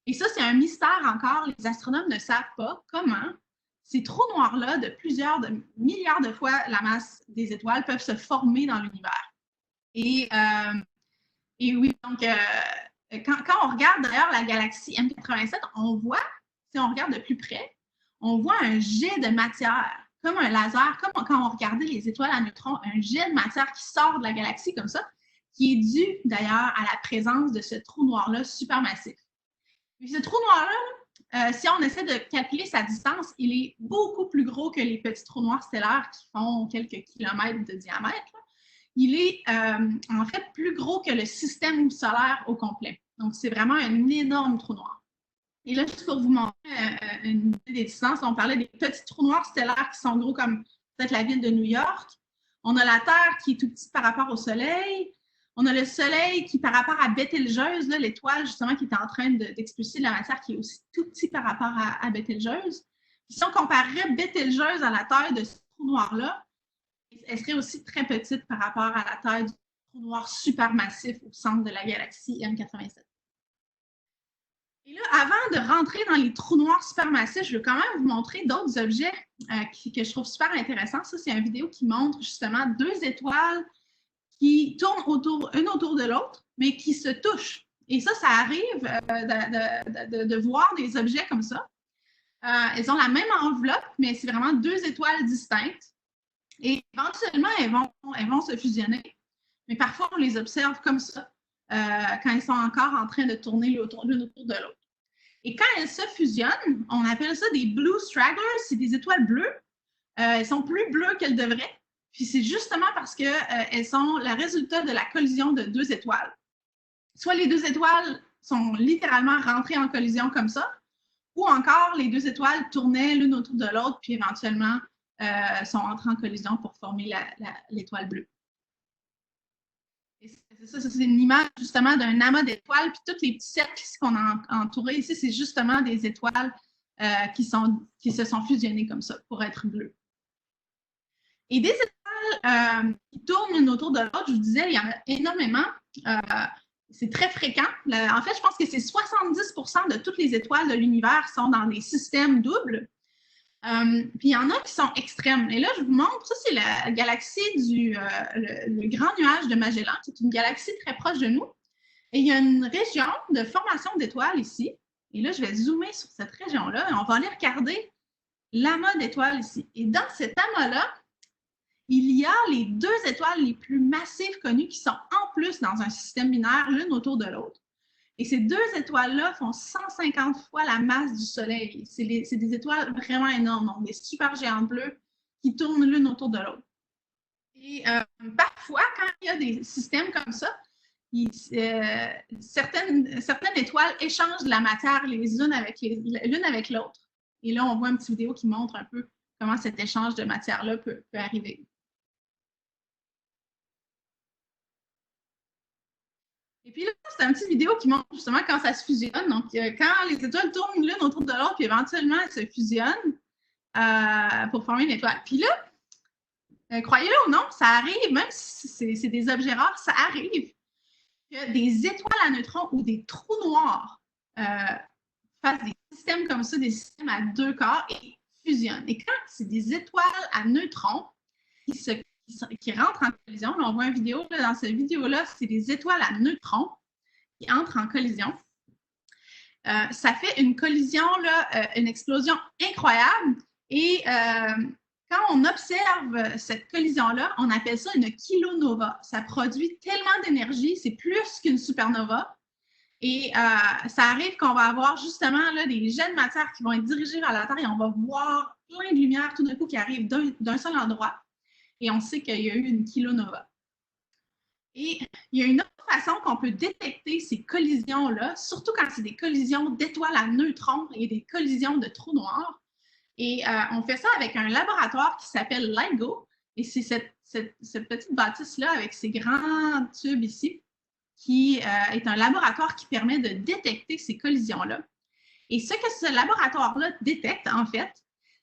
Et ça, c'est un mystère encore. Les astronomes ne savent pas comment ces trous noirs-là, de milliards de fois la masse des étoiles, peuvent se former dans l'univers. Et oui, donc, quand on regarde d'ailleurs la galaxie M87, on voit, si on regarde de plus près, on voit un jet de matière, comme un laser, comme quand on regardait les étoiles à neutrons, un jet de matière qui sort de la galaxie comme ça, qui est dû d'ailleurs à la présence de ce trou noir-là supermassif. Puis ce trou noir-là, si on essaie de calculer sa distance, il est beaucoup plus gros que les petits trous noirs stellaires qui font quelques kilomètres de diamètre. Il est en fait plus gros que le système solaire au complet. Donc, c'est vraiment un énorme trou noir. Et là, juste pour vous montrer une idée des distances, on parlait des petits trous noirs stellaires qui sont gros comme peut-être la ville de New York. On a la Terre qui est tout petite par rapport au Soleil. On a le Soleil qui, par rapport à Bételgeuse, l'étoile justement qui est en train d'expulser de la matière, qui est aussi tout petit par rapport à Bételgeuse. Si on comparerait Bételgeuse à la taille de ce trou noir-là, elle serait aussi très petite par rapport à la taille du trou noir supermassif au centre de la galaxie M87. Et là, avant de rentrer dans les trous noirs supermassifs, je veux quand même vous montrer d'autres objets que je trouve super intéressants. Ça, c'est une vidéo qui montre justement 2 étoiles qui tournent une autour de l'autre, mais qui se touchent. Et ça arrive de voir des objets comme ça. Elles ont la même enveloppe, mais c'est vraiment 2 étoiles distinctes. Et éventuellement, elles vont se fusionner. Mais parfois, on les observe comme ça, quand elles sont encore en train de tourner l'une autour de l'autre. Et quand elles se fusionnent, on appelle ça des blue stragglers, c'est des étoiles bleues. Elles sont plus bleues qu'elles devraient. Puis c'est justement parce qu'elles sont le résultat de la collision de 2 étoiles. Soit les 2 étoiles sont littéralement rentrées en collision comme ça, ou encore les 2 étoiles tournaient l'une autour de l'autre, puis éventuellement sont entrées en collision pour former l'étoile bleue. Ça, c'est une image justement d'un amas d'étoiles, puis tous les petits cercles qu'on a entourés ici, c'est justement des étoiles qui se sont fusionnées comme ça pour être bleues. Et des étoiles qui tournent l'une autour de l'autre, je vous disais, il y en a énormément. C'est très fréquent. En fait, je pense que c'est 70% de toutes les étoiles de l'univers sont dans des systèmes doubles. Puis il y en a qui sont extrêmes. Et là, je vous montre, ça c'est la galaxie le grand nuage de Magellan, qui est une galaxie très proche de nous. Et il y a une région de formation d'étoiles ici. Et là, je vais zoomer sur cette région-là et on va aller regarder l'amas d'étoiles ici. Et dans cet amas-là, il y a les 2 étoiles les plus massives connues qui sont en plus dans un système binaire, l'une autour de l'autre. Et ces 2 étoiles-là font 150 fois la masse du Soleil. C'est des étoiles vraiment énormes, donc des super géantes bleues qui tournent l'une autour de l'autre. Et parfois, quand il y a des systèmes comme ça, certaines étoiles échangent de la matière l'une avec l'autre. Et là, on voit une petite vidéo qui montre un peu comment cet échange de matière-là peut arriver. Et puis là, c'est une petite vidéo qui montre justement quand ça se fusionne. Donc, quand les étoiles tournent l'une autour de l'autre, puis éventuellement, elles se fusionnent pour former une étoile. Puis là, croyez-le ou non, ça arrive, même si c'est des objets rares, ça arrive que des étoiles à neutrons ou des trous noirs fassent des systèmes comme ça, des systèmes à 2 corps et fusionnent. Et quand c'est des étoiles à neutrons qui rentrent en collision, là, on voit une vidéo, là, dans cette vidéo-là, c'est des étoiles à neutrons qui entrent en collision. Ça fait une collision, là, une explosion incroyable. Et quand on observe cette collision-là, on appelle ça une kilonova. Ça produit tellement d'énergie, c'est plus qu'une supernova. Et ça arrive qu'on va avoir justement là, des jets de matière qui vont être dirigés vers la Terre et on va voir plein de lumière tout d'un coup qui arrive d'un seul endroit. Et on sait qu'il y a eu une kilonova. Et il y a une autre façon qu'on peut détecter ces collisions-là, surtout quand c'est des collisions d'étoiles à neutrons et des collisions de trous noirs. Et on fait ça avec un laboratoire qui s'appelle LIGO. Et c'est cette petite bâtisse-là avec ces grands tubes ici qui est un laboratoire qui permet de détecter ces collisions-là. Et ce que ce laboratoire-là détecte, en fait,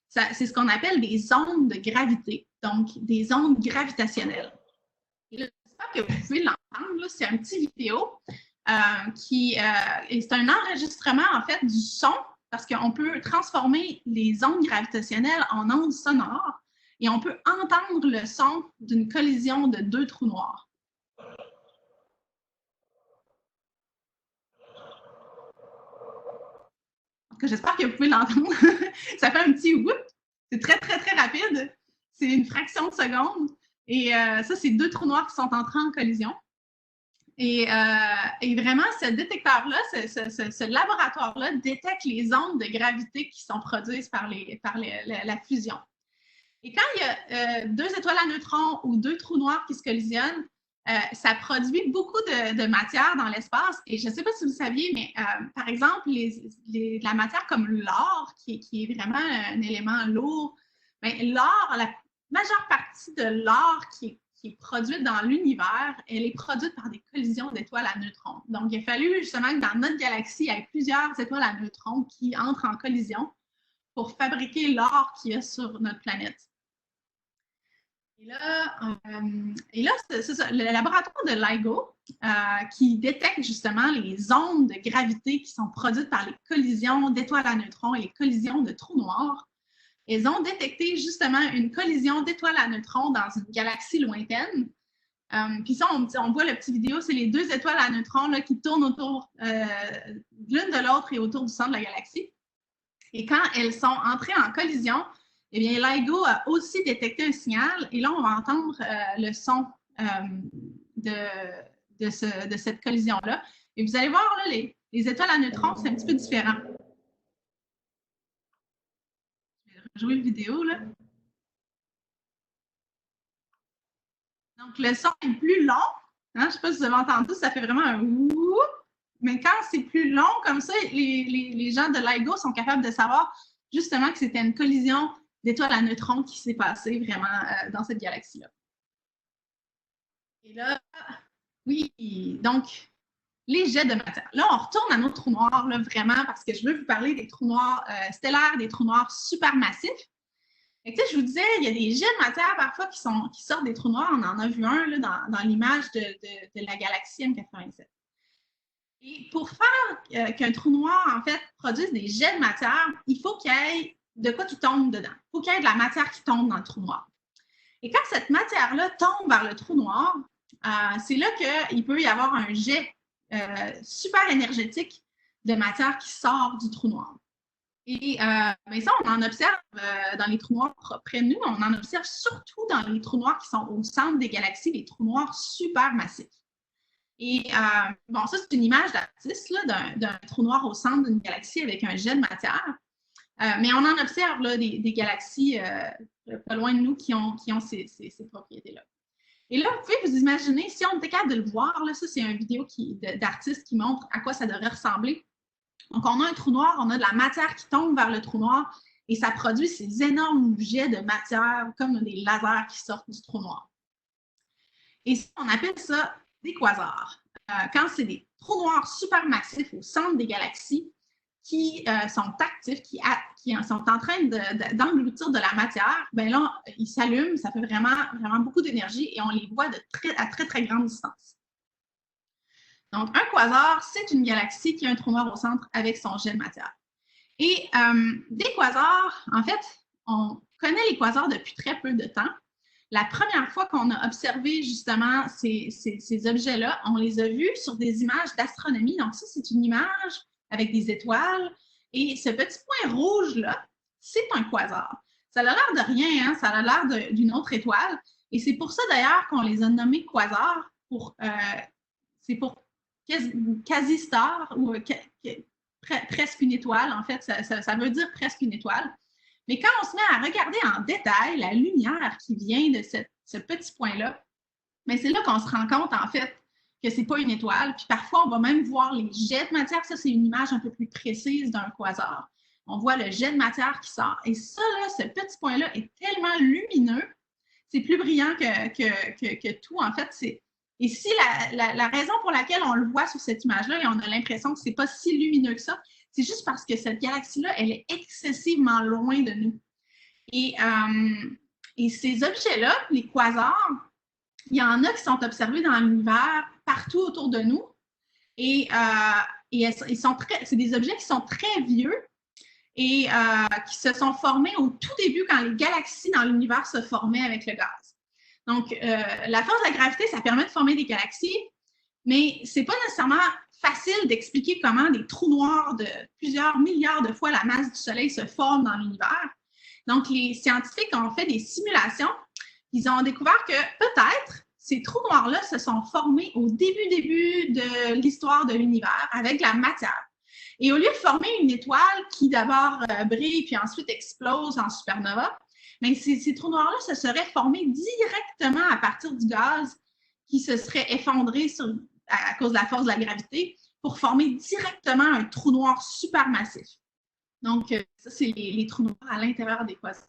c'est ce qu'on appelle des ondes de gravité, donc des ondes gravitationnelles. J'espère que vous pouvez l'entendre, c'est un petit vidéo et c'est un enregistrement, en fait, du son, parce qu'on peut transformer les ondes gravitationnelles en ondes sonores et on peut entendre le son d'une collision de 2 trous noirs. J'espère que vous pouvez l'entendre. Ça fait un petit whoop. C'est très, très, très rapide. C'est une fraction de seconde. Et ça, c'est 2 trous noirs qui sont entrés en collision. Et vraiment, ce détecteur-là, ce laboratoire-là détecte les ondes de gravité qui sont produites par la fusion. Et quand il y a 2 étoiles à neutrons ou 2 trous noirs qui se collisionnent, ça produit beaucoup de matière dans l'espace. Et je ne sais pas si vous saviez, mais par exemple, la matière comme l'or, qui est vraiment un élément lourd, l'or, la majeure partie de l'or qui est produite dans l'univers, elle est produite par des collisions d'étoiles à neutrons. Donc, il a fallu justement que dans notre galaxie, il y ait plusieurs étoiles à neutrons qui entrent en collision pour fabriquer l'or qu'il y a sur notre planète. Et là, c'est ça, le laboratoire de LIGO qui détecte justement les ondes de gravité qui sont produites par les collisions d'étoiles à neutrons et les collisions de trous noirs. Ils ont détecté justement une collision d'étoiles à neutrons dans une galaxie lointaine. Puis ça, on voit la petite vidéo, c'est les 2 étoiles à neutrons là, qui tournent autour l'une de l'autre et autour du centre de la galaxie. Et quand elles sont entrées en collision, eh bien, LIGO a aussi détecté un signal et là, on va entendre le son de cette collision-là. Et vous allez voir, là, les étoiles à neutrons, c'est un petit peu différent. Je vais rejouer la vidéo, là. Donc, le son est plus long. Hein? Je ne sais pas si vous avez entendu, ça fait vraiment un wouh. Mais quand c'est plus long comme ça, les gens de LIGO sont capables de savoir justement que c'était une collision d'étoiles à neutrons qui s'est passée vraiment dans cette galaxie-là. Et là, oui, donc, les jets de matière. Là, on retourne à nos trous noirs, là, vraiment, parce que je veux vous parler des trous noirs stellaires, des trous noirs supermassifs. Et tu sais, je vous disais, il y a des jets de matière parfois qui sortent des trous noirs. On en a vu un là, dans l'image de la galaxie M87. Et pour faire qu'un trou noir, en fait, produise des jets de matière, il faut qu'il y ait de quoi qui tombe dedans. Il faut qu'il y ait de la matière qui tombe dans le trou noir. Et quand cette matière-là tombe vers le trou noir, c'est là qu'il peut y avoir un jet super énergétique de matière qui sort du trou noir. Et mais ça, on en observe dans les trous noirs près de nous, on en observe surtout dans les trous noirs qui sont au centre des galaxies, des trous noirs supermassifs. Et bon, ça, c'est une image d'artiste d'un trou noir au centre d'une galaxie avec un jet de matière. Mais on en observe là, des galaxies pas loin de nous qui ont ces propriétés-là. Et là, vous pouvez vous imaginer, si on était capable de le voir, là, ça, c'est une vidéo d'artiste qui montre à quoi ça devrait ressembler. Donc, on a un trou noir, on a de la matière qui tombe vers le trou noir et ça produit ces énormes jets de matière comme des lasers qui sortent du trou noir. Et ça, on appelle ça des quasars. Quand c'est des trous noirs supermassifs au centre des galaxies qui sont actifs, qui sont en train d'engloutir de la matière, bien là, ils s'allument, ça fait vraiment, vraiment beaucoup d'énergie et on les voit à très, très grande distance. Donc, un quasar, c'est une galaxie qui a un trou noir au centre avec son jet de matière. Et des quasars, en fait, on connaît les quasars depuis très peu de temps. La première fois qu'on a observé justement ces objets-là, on les a vus sur des images d'astronomie. Donc, ça, c'est une image avec des étoiles. Et ce petit point rouge-là, c'est un quasar. Ça a l'air de rien, hein? Ça a l'air d'une autre étoile. Et c'est pour ça, d'ailleurs, qu'on les a nommés quasars. C'est pour quasi-star, ou presque une étoile, en fait. Ça veut dire presque une étoile. Mais quand on se met à regarder en détail la lumière qui vient de ce petit point-là, bien, c'est là qu'on se rend compte, en fait, que ce n'est pas une étoile. Puis parfois, on va même voir les jets de matière. Ça, c'est une image un peu plus précise d'un quasar. On voit le jet de matière qui sort. Et ça, là, ce petit point-là est tellement lumineux. C'est plus brillant que tout. En fait, et si la raison pour laquelle on le voit sur cette image-là et on a l'impression que ce n'est pas si lumineux que ça, c'est juste parce que cette galaxie-là, elle est excessivement loin de nous. Et ces objets-là, les quasars, il y en a qui sont observés dans l'univers partout autour de nous. Et c'est des objets qui sont très vieux et qui se sont formés au tout début quand les galaxies dans l'univers se formaient avec le gaz. Donc, la force de la gravité, ça permet de former des galaxies, mais ce n'est pas nécessairement facile d'expliquer comment des trous noirs de plusieurs milliards de fois la masse du Soleil se forment dans l'univers. Donc, les scientifiques ont fait des simulations. Ils ont découvert que peut-être ces trous noirs-là se sont formés au début de l'histoire de l'univers avec la matière. Et au lieu de former une étoile qui d'abord brille puis ensuite explose en supernova, mais ces trous noirs-là se seraient formés directement à partir du gaz qui se serait effondré à cause de la force de la gravité pour former directement un trou noir supermassif. Donc, ça, c'est les trous noirs à l'intérieur des quasars.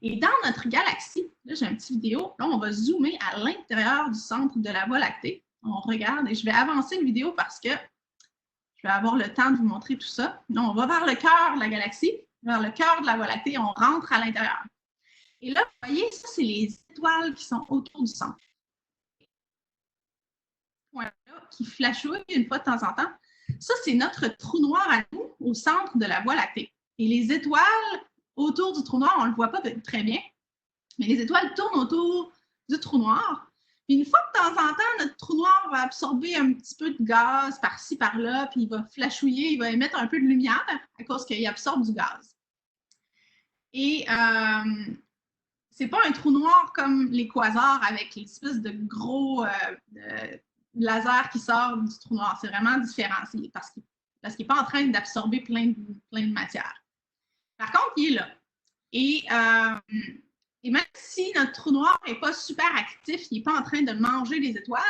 Et dans notre galaxie, là, j'ai une petite vidéo. Là, on va zoomer à l'intérieur du centre de la Voie lactée. On regarde et je vais avancer la vidéo parce que je vais avoir le temps de vous montrer tout ça. Là, on va vers le cœur de la galaxie, vers le cœur de la Voie lactée. On rentre à l'intérieur. Et là, vous voyez, ça, c'est les étoiles qui sont autour du centre. Là, qui flashouillent une fois de temps en temps. Ça, c'est notre trou noir à nous au centre de la Voie lactée. Et les étoiles autour du trou noir, on ne le voit pas très bien, mais les étoiles tournent autour du trou noir. Puis une fois de temps en temps, notre trou noir va absorber un petit peu de gaz par-ci, par-là, puis il va flashouiller, il va émettre un peu de lumière à cause qu'il absorbe du gaz. Et c'est pas un trou noir comme les quasars avec l'espèce de gros laser qui sort du trou noir. C'est vraiment différent parce qu'il n'est pas en train d'absorber plein de matière. Par contre, il est là. Et même si notre trou noir n'est pas super actif, il n'est pas en train de manger les étoiles,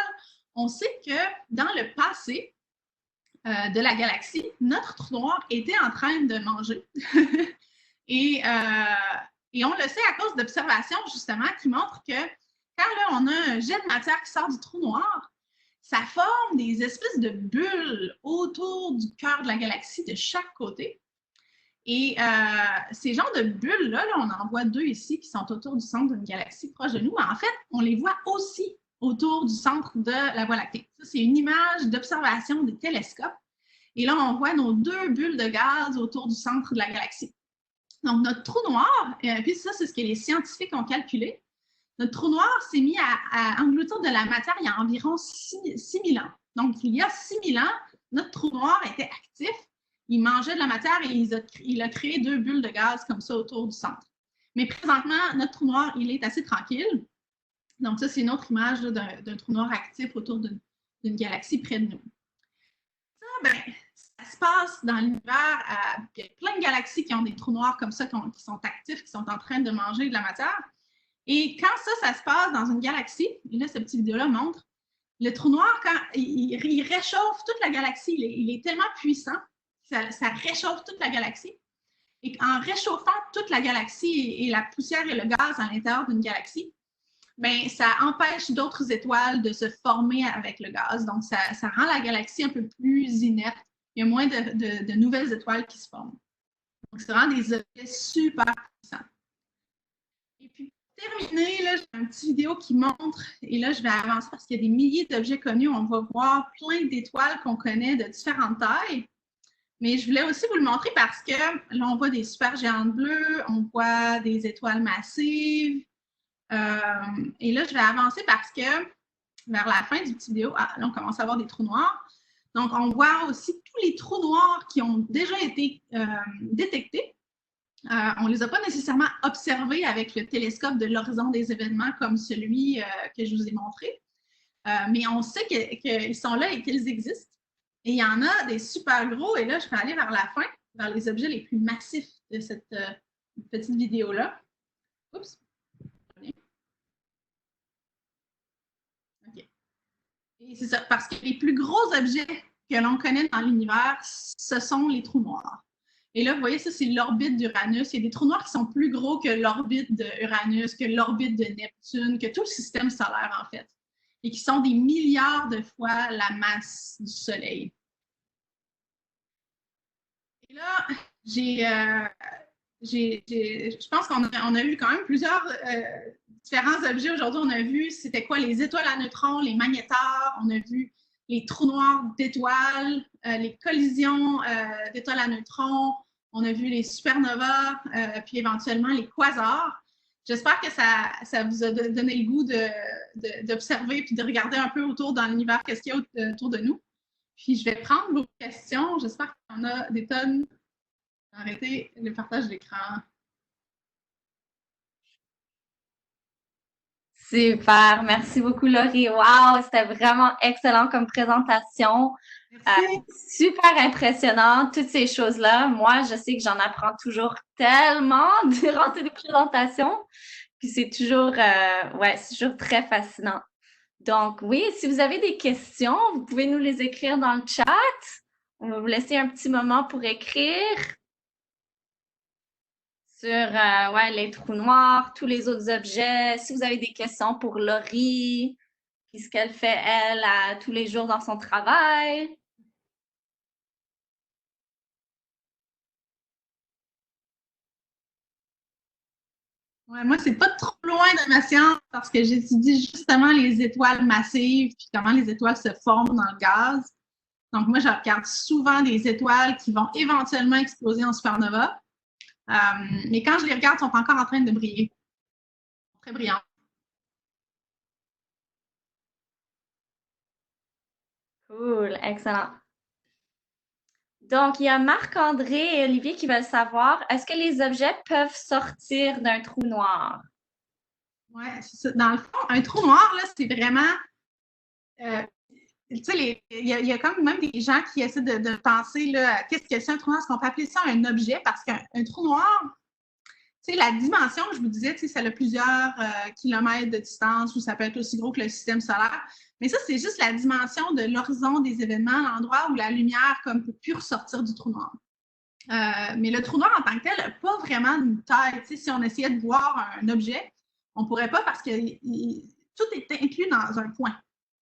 on sait que dans le passé de la galaxie, notre trou noir était en train de manger. Et on le sait à cause d'observations, justement, qui montrent que quand là, on a un jet de matière qui sort du trou noir, ça forme des espèces de bulles autour du cœur de la galaxie de chaque côté. Et ces genres de bulles-là, on en voit deux ici qui sont autour du centre d'une galaxie proche de nous, mais en fait, on les voit aussi autour du centre de la Voie lactée. Ça, c'est une image d'observation des télescopes. Et là, on voit nos deux bulles de gaz autour du centre de la galaxie. Donc, notre trou noir, puis ça, c'est ce que les scientifiques ont calculé, notre trou noir s'est mis à engloutir de la matière il y a environ 6000 ans. Donc, il y a 6000 ans, notre trou noir était actif il mangeait de la matière et il a créé 2 bulles de gaz comme ça autour du centre. Mais présentement, notre trou noir, il est assez tranquille. Donc ça, c'est une autre image d'un trou noir actif autour d'une galaxie près de nous. Ça, ben, ça se passe dans l'univers. Il y a plein de galaxies qui ont des trous noirs comme ça, qui sont actifs, qui sont en train de manger de la matière. Et quand ça se passe dans une galaxie, et là, cette petite vidéo-là montre, le trou noir, quand il réchauffe toute la galaxie, il est tellement puissant, ça réchauffe toute la galaxie. Et en réchauffant toute la galaxie et la poussière et le gaz à l'intérieur d'une galaxie, ben, ça empêche d'autres étoiles de se former avec le gaz. Donc, ça rend la galaxie un peu plus inerte. Il y a moins de nouvelles étoiles qui se forment. Donc, c'est vraiment des objets super puissants. Et puis, pour terminer, là, j'ai une petite vidéo qui montre, et là, je vais avancer parce qu'il y a des milliers d'objets connus. On va voir plein d'étoiles qu'on connaît de différentes tailles. Mais je voulais aussi vous le montrer parce que là, on voit des supergéantes bleues, on voit des étoiles massives. Et là, je vais avancer parce que vers la fin du petit vidéo, là, on commence à avoir des trous noirs. Donc, on voit aussi tous les trous noirs qui ont déjà été détectés. On ne les a pas nécessairement observés avec le télescope de l'horizon des événements comme celui que je vous ai montré. Mais on sait qu'ils sont là et qu'ils existent. Et il y en a des super gros. Et là, je vais aller vers la fin, vers les objets les plus massifs de cette petite vidéo-là. Oups. OK. Et c'est ça, parce que les plus gros objets que l'on connaît dans l'univers, ce sont les trous noirs. Et là, vous voyez, ça, c'est l'orbite d'Uranus. Il y a des trous noirs qui sont plus gros que l'orbite d'Uranus, que l'orbite de Neptune, que tout le système solaire, en fait. Et qui sont des milliards de fois la masse du Soleil. Et là, je pense qu'on a eu quand même plusieurs différents objets aujourd'hui. On a vu c'était quoi les étoiles à neutrons, les magnétars, on a vu les trous noirs d'étoiles, les collisions d'étoiles à neutrons, on a vu les supernovas, puis éventuellement les quasars. J'espère que ça vous a donné le goût d'observer puis de regarder un peu autour dans l'univers, qu'est-ce qu'il y a autour de nous. Puis je vais prendre vos questions. J'espère qu'il y en a des tonnes. Arrêtez le partage d'écran. Super, merci beaucoup Laurie. Wow, c'était vraiment excellent comme présentation. Super impressionnant, toutes ces choses-là. Moi, je sais que j'en apprends toujours tellement durant ces présentations. Puis c'est toujours, c'est toujours très fascinant. Donc oui, si vous avez des questions, vous pouvez nous les écrire dans le chat. On va vous laisser un petit moment pour écrire sur les trous noirs, tous les autres objets. Si vous avez des questions pour Laurie, puis ce qu'elle fait, elle, tous les jours dans son travail. Ouais, moi, c'est pas trop loin de ma science parce que j'étudie justement les étoiles massives puis comment les étoiles se forment dans le gaz. Donc, moi, je regarde souvent des étoiles qui vont éventuellement exploser en supernova. Mais quand je les regarde, elles sont encore en train de briller. Très brillantes. Cool, excellent. Donc, il y a Marc-André et Olivier qui veulent savoir, est-ce que les objets peuvent sortir d'un trou noir? Oui, c'est ça. Dans le fond, un trou noir, là, c'est vraiment... tu sais, il y a quand même des gens qui essaient de penser, là, qu'est-ce que c'est un trou noir? Est-ce qu'on peut appeler ça un objet? Parce qu'un trou noir, tu sais, la dimension, je vous disais, tu sais, ça a plusieurs kilomètres de distance ou ça peut être aussi gros que le système solaire. Mais ça, c'est juste la dimension de l'horizon des événements, l'endroit où la lumière comme peut plus ressortir du trou noir. Mais le trou noir en tant que tel n'a pas vraiment une taille. Tu sais, si on essayait de voir un objet, on ne pourrait pas parce que tout est inclus dans un point.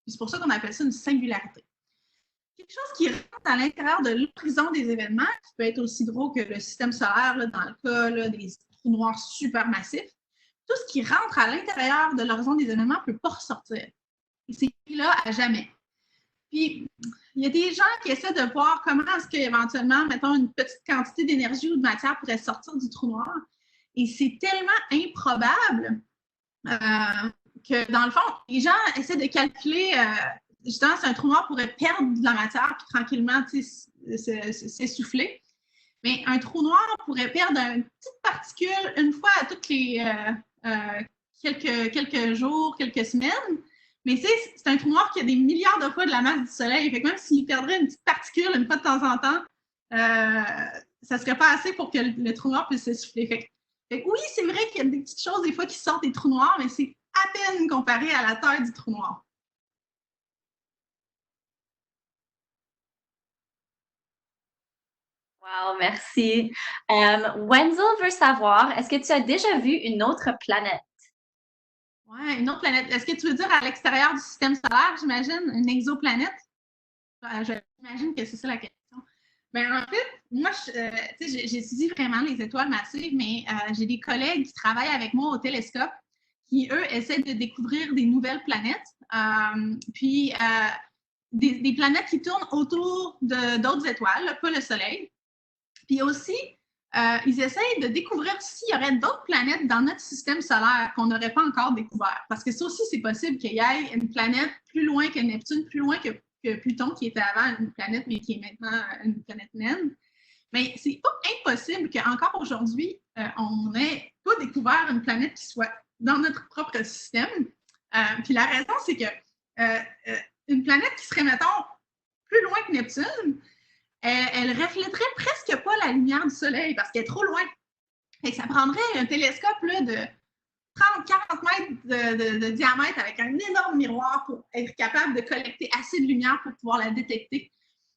C'est pour ça qu'on appelle ça une singularité. Quelque chose qui rentre à l'intérieur de l'horizon des événements, qui peut être aussi gros que le système solaire, là, dans le cas là, des trous noirs supermassifs, tout ce qui rentre à l'intérieur de l'horizon des événements ne peut pas ressortir. Et c'est là à jamais. Puis, il y a des gens qui essaient de voir comment est-ce qu'éventuellement, mettons, une petite quantité d'énergie ou de matière pourrait sortir du trou noir. Et c'est tellement improbable que, dans le fond, les gens essaient de calculer justement, si un trou noir pourrait perdre de la matière puis tranquillement s'essouffler, mais un trou noir pourrait perdre une petite particule une fois à toutes les quelques jours, quelques semaines. Mais c'est un trou noir qui a des milliards de fois de la masse du Soleil. Fait que même s'il perdrait une petite particule une fois de temps en temps, ça ne serait pas assez pour que le trou noir puisse s'essouffler. Fait que oui, c'est vrai qu'il y a des petites choses des fois qui sortent des trous noirs, mais c'est à peine comparé à la taille du trou noir. Wow, merci. Wenzel veut savoir, est-ce que tu as déjà vu une autre planète? Ouais, une autre planète. Est-ce que tu veux dire à l'extérieur du système solaire, j'imagine, une exoplanète? J'imagine que c'est ça la question. Ben, en fait, moi, j'étudie vraiment les étoiles massives, mais j'ai des collègues qui travaillent avec moi au télescope qui, eux, essaient de découvrir des nouvelles planètes. Puis, des planètes qui tournent autour d'autres étoiles, là, pas le Soleil. Puis aussi, ils essayent de découvrir s'il y aurait d'autres planètes dans notre système solaire qu'on n'aurait pas encore découvert. Parce que ça aussi, c'est possible qu'il y ait une planète plus loin que Neptune, plus loin que Pluton, qui était avant une planète, mais qui est maintenant une planète naine. Mais c'est pas impossible qu'encore aujourd'hui, on n'ait pas découvert une planète qui soit dans notre propre système. Puis la raison, c'est que une planète qui serait, mettons, plus loin que Neptune, elle reflèterait presque pas la lumière du Soleil parce qu'elle est trop loin. Et ça prendrait un télescope là, de 30-40 mètres de diamètre avec un énorme miroir pour être capable de collecter assez de lumière pour pouvoir la détecter.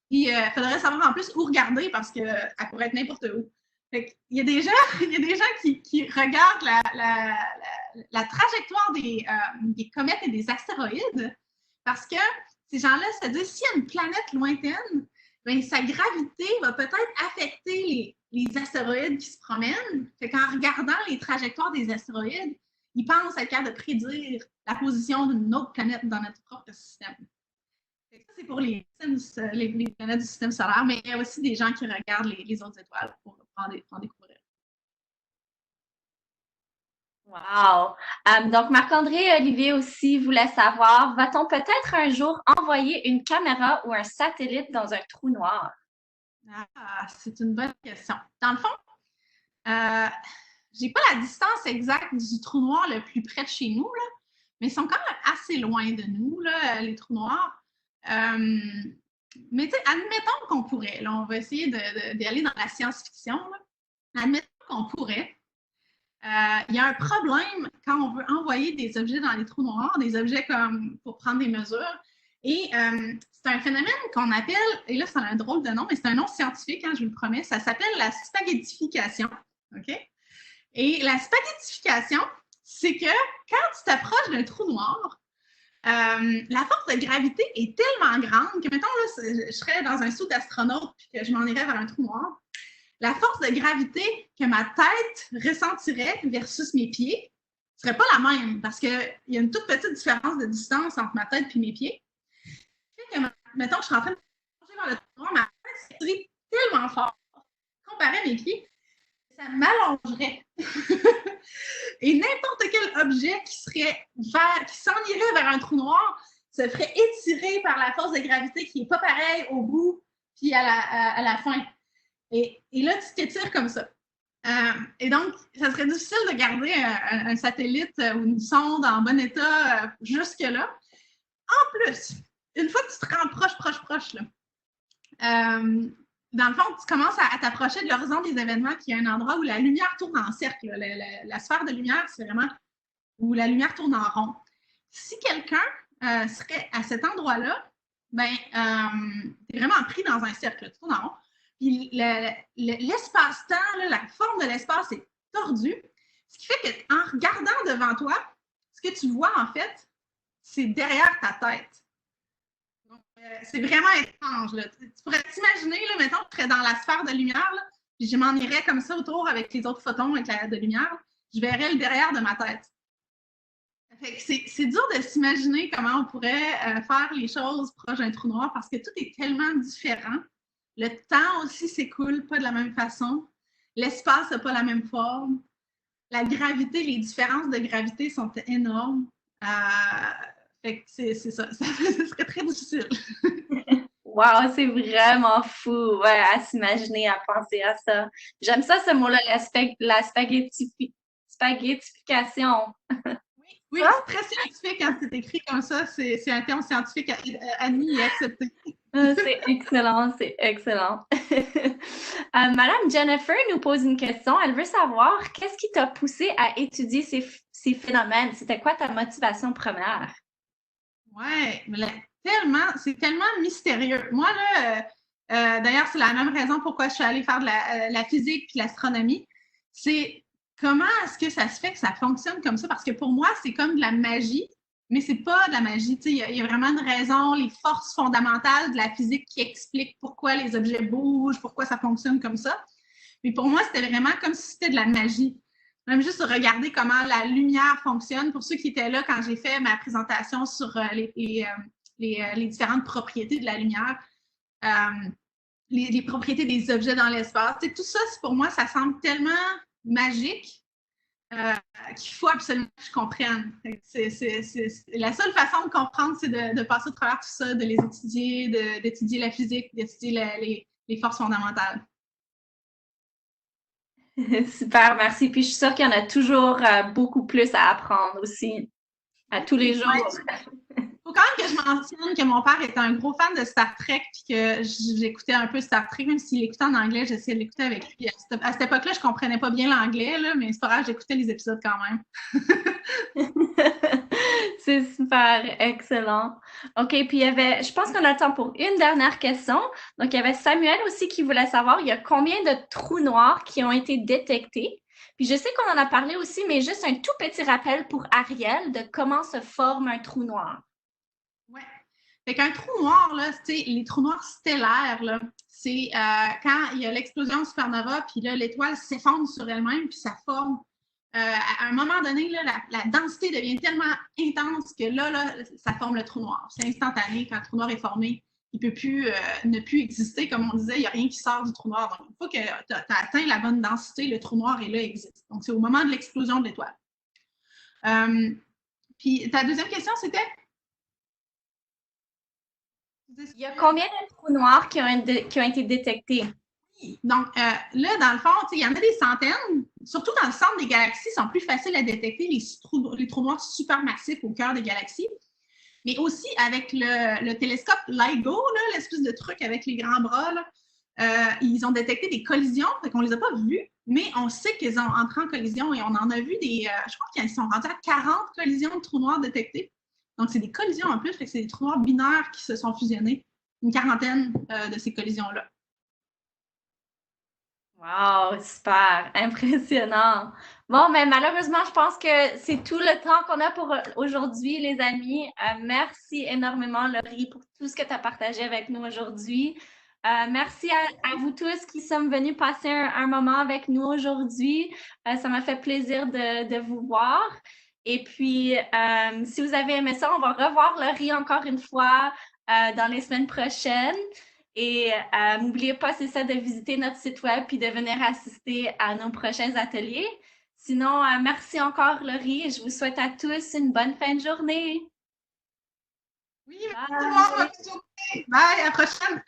Puis, il faudrait savoir en plus où regarder parce qu'elle pourrait être n'importe où. Fait il y a des gens qui regardent la trajectoire des comètes et des astéroïdes parce que ces gens-là se disent s'il y a une planète lointaine, bien, sa gravité va peut-être affecter les astéroïdes qui se promènent. Fait qu'en regardant les trajectoires des astéroïdes, ils pensent être capable de prédire la position d'une autre planète dans notre propre système. Fait que ça, c'est pour les planètes du système solaire, mais il y a aussi des gens qui regardent les autres étoiles pour en découvrir. Wow! Donc, Marc-André Olivier aussi voulait savoir, va-t-on peut-être un jour envoyer une caméra ou un satellite dans un trou noir? Ah, c'est une bonne question. Dans le fond, j'ai pas la distance exacte du trou noir le plus près de chez nous, là, mais ils sont quand même assez loin de nous, là, les trous noirs. Mais tu sais, admettons qu'on pourrait, là, on va essayer d'aller dans la science-fiction, admettons qu'on pourrait. Il y a un problème quand on veut envoyer des objets dans les trous noirs, des objets comme pour prendre des mesures. Et c'est un phénomène qu'on appelle, et là, ça a un drôle de nom, mais c'est un nom scientifique, hein, je vous le promets, ça s'appelle la spaghettification. OK? Et la spaghettification, c'est que quand tu t'approches d'un trou noir, la force de gravité est tellement grande que, mettons, là, je serais dans un saut d'astronaute et que je m'en irais vers un trou noir. La force de gravité que ma tête ressentirait versus mes pieds ne serait pas la même parce qu'il y a une toute petite différence de distance entre ma tête et mes pieds. Que, mettons que je suis en train de plonger vers le trou noir, ma tête serait tellement fort comparé à mes pieds, ça m'allongerait. Et n'importe quel objet qui s'en irait vers un trou noir se ferait étirer par la force de gravité qui n'est pas pareille au bout puis à la fin. Et là, tu t'étires comme ça. Et donc, ça serait difficile de garder un satellite ou une sonde en bon état jusque-là. En plus, une fois que tu te rends proche, là, dans le fond, tu commences à t'approcher de l'horizon des événements, qui est un endroit où la lumière tourne en cercle. La sphère de lumière, c'est vraiment où la lumière tourne en rond. Si quelqu'un serait à cet endroit-là, ben, tu es vraiment pris dans un cercle, tu tournes en rond. Puis l'espace-temps, la forme de l'espace est tordue, ce qui fait qu'en regardant devant toi, ce que tu vois, en fait, c'est derrière ta tête. Donc, c'est vraiment étrange. Là. Tu pourrais t'imaginer, là, mettons, que tu serais dans la sphère de lumière, là, puis je m'en irais comme ça autour avec les autres photons de lumière, je verrais le derrière de ma tête. C'est dur de s'imaginer comment on pourrait faire les choses proches d'un trou noir parce que tout est tellement différent. Le temps aussi s'écoule pas de la même façon. L'espace n'a pas la même forme. La gravité, les différences de gravité sont énormes. Fait que c'est ça. Ça serait très difficile. Wow, c'est vraiment fou, ouais, à s'imaginer, à penser à ça. J'aime ça, ce mot-là, la spaghettification. Oui, Ah, c'est très scientifique quand c'est écrit comme ça. C'est un terme scientifique admis et accepté. c'est excellent, c'est excellent. Madame Jennifer nous pose une question. Elle veut savoir qu'est-ce qui t'a poussé à étudier ces phénomènes? C'était quoi ta motivation première? Ouais, mais c'est tellement mystérieux. Moi, là, d'ailleurs, c'est la même raison pourquoi je suis allée faire de la physique et l'astronomie. C'est comment est-ce que ça se fait que ça fonctionne comme ça? Parce que pour moi, c'est comme de la magie, mais c'est pas de la magie. Il y a vraiment une raison, les forces fondamentales de la physique qui expliquent pourquoi les objets bougent, pourquoi ça fonctionne comme ça. Mais pour moi, c'était vraiment comme si c'était de la magie. Même juste regarder comment la lumière fonctionne. Pour ceux qui étaient là quand j'ai fait ma présentation sur les différentes propriétés de la lumière, les propriétés des objets dans l'espace, tout ça, pour moi, ça semble tellement magique qu'il faut absolument que je comprenne. La seule façon de comprendre, c'est de passer au travers tout ça, de les étudier, d'étudier la physique, d'étudier les forces fondamentales. Super, merci. Puis je suis sûre qu'il y en a toujours beaucoup plus à apprendre aussi, à tous les jours. Faut quand même que je mentionne que mon père était un gros fan de Star Trek puis que j'écoutais un peu Star Trek, même s'il écoutait en anglais, j'essayais de l'écouter avec lui. À cette époque-là, je comprenais pas bien l'anglais, là, mais c'est pas grave, j'écoutais les épisodes quand même. C'est super, excellent. OK, puis il y avait, je pense qu'on a le temps pour une dernière question. Donc, il y avait Samuel aussi qui voulait savoir, il y a combien de trous noirs qui ont été détectés? Puis je sais qu'on en a parlé aussi, mais juste un tout petit rappel pour Ariel de comment se forme un trou noir. Ouais. Fait qu'un trou noir, là, les trous noirs stellaires, là, c'est quand il y a l'explosion de supernova, puis là, l'étoile s'effondre sur elle-même, puis ça forme. À un moment donné, là, la densité devient tellement intense que là, ça forme le trou noir. C'est instantané. Quand le trou noir est formé, il ne peut plus ne plus exister. Comme on disait, il n'y a rien qui sort du trou noir. Donc, une fois que tu as atteint la bonne densité, le trou noir est là, existe. Donc, c'est au moment de l'explosion de l'étoile. Puis, ta deuxième question, c'était? Il y a combien de trous noirs qui ont été détectés? Donc, là, dans le fond, il y en a des centaines. Surtout dans le centre des galaxies, ils sont plus faciles à détecter, les trous noirs supermassifs au cœur des galaxies. Mais aussi avec le télescope LIGO, l'espèce de truc avec les grands bras, ils ont détecté des collisions. Fait qu'on les a pas vues, mais on sait qu'ils ont entré en collision et on en a vu je crois qu'ils sont rendus à 40 collisions de trous noirs détectés. Donc, c'est des collisions en plus, fait que c'est des trous noirs binaires qui se sont fusionnés. Une quarantaine de ces collisions-là. Wow, super, impressionnant. Bon, mais malheureusement, je pense que c'est tout le temps qu'on a pour aujourd'hui, les amis. Merci énormément, Laurie, pour tout ce que tu as partagé avec nous aujourd'hui. Merci à vous tous qui sommes venus passer un moment avec nous aujourd'hui. Ça m'a fait plaisir de vous voir. Et puis, si vous avez aimé ça, on va revoir Laurie encore une fois dans les semaines prochaines. Et n'oubliez pas, c'est ça, de visiter notre site web puis de venir assister à nos prochains ateliers. Sinon, merci encore, Laurie, et je vous souhaite à tous une bonne fin de journée. Oui, merci tout le monde. Bye, à la prochaine.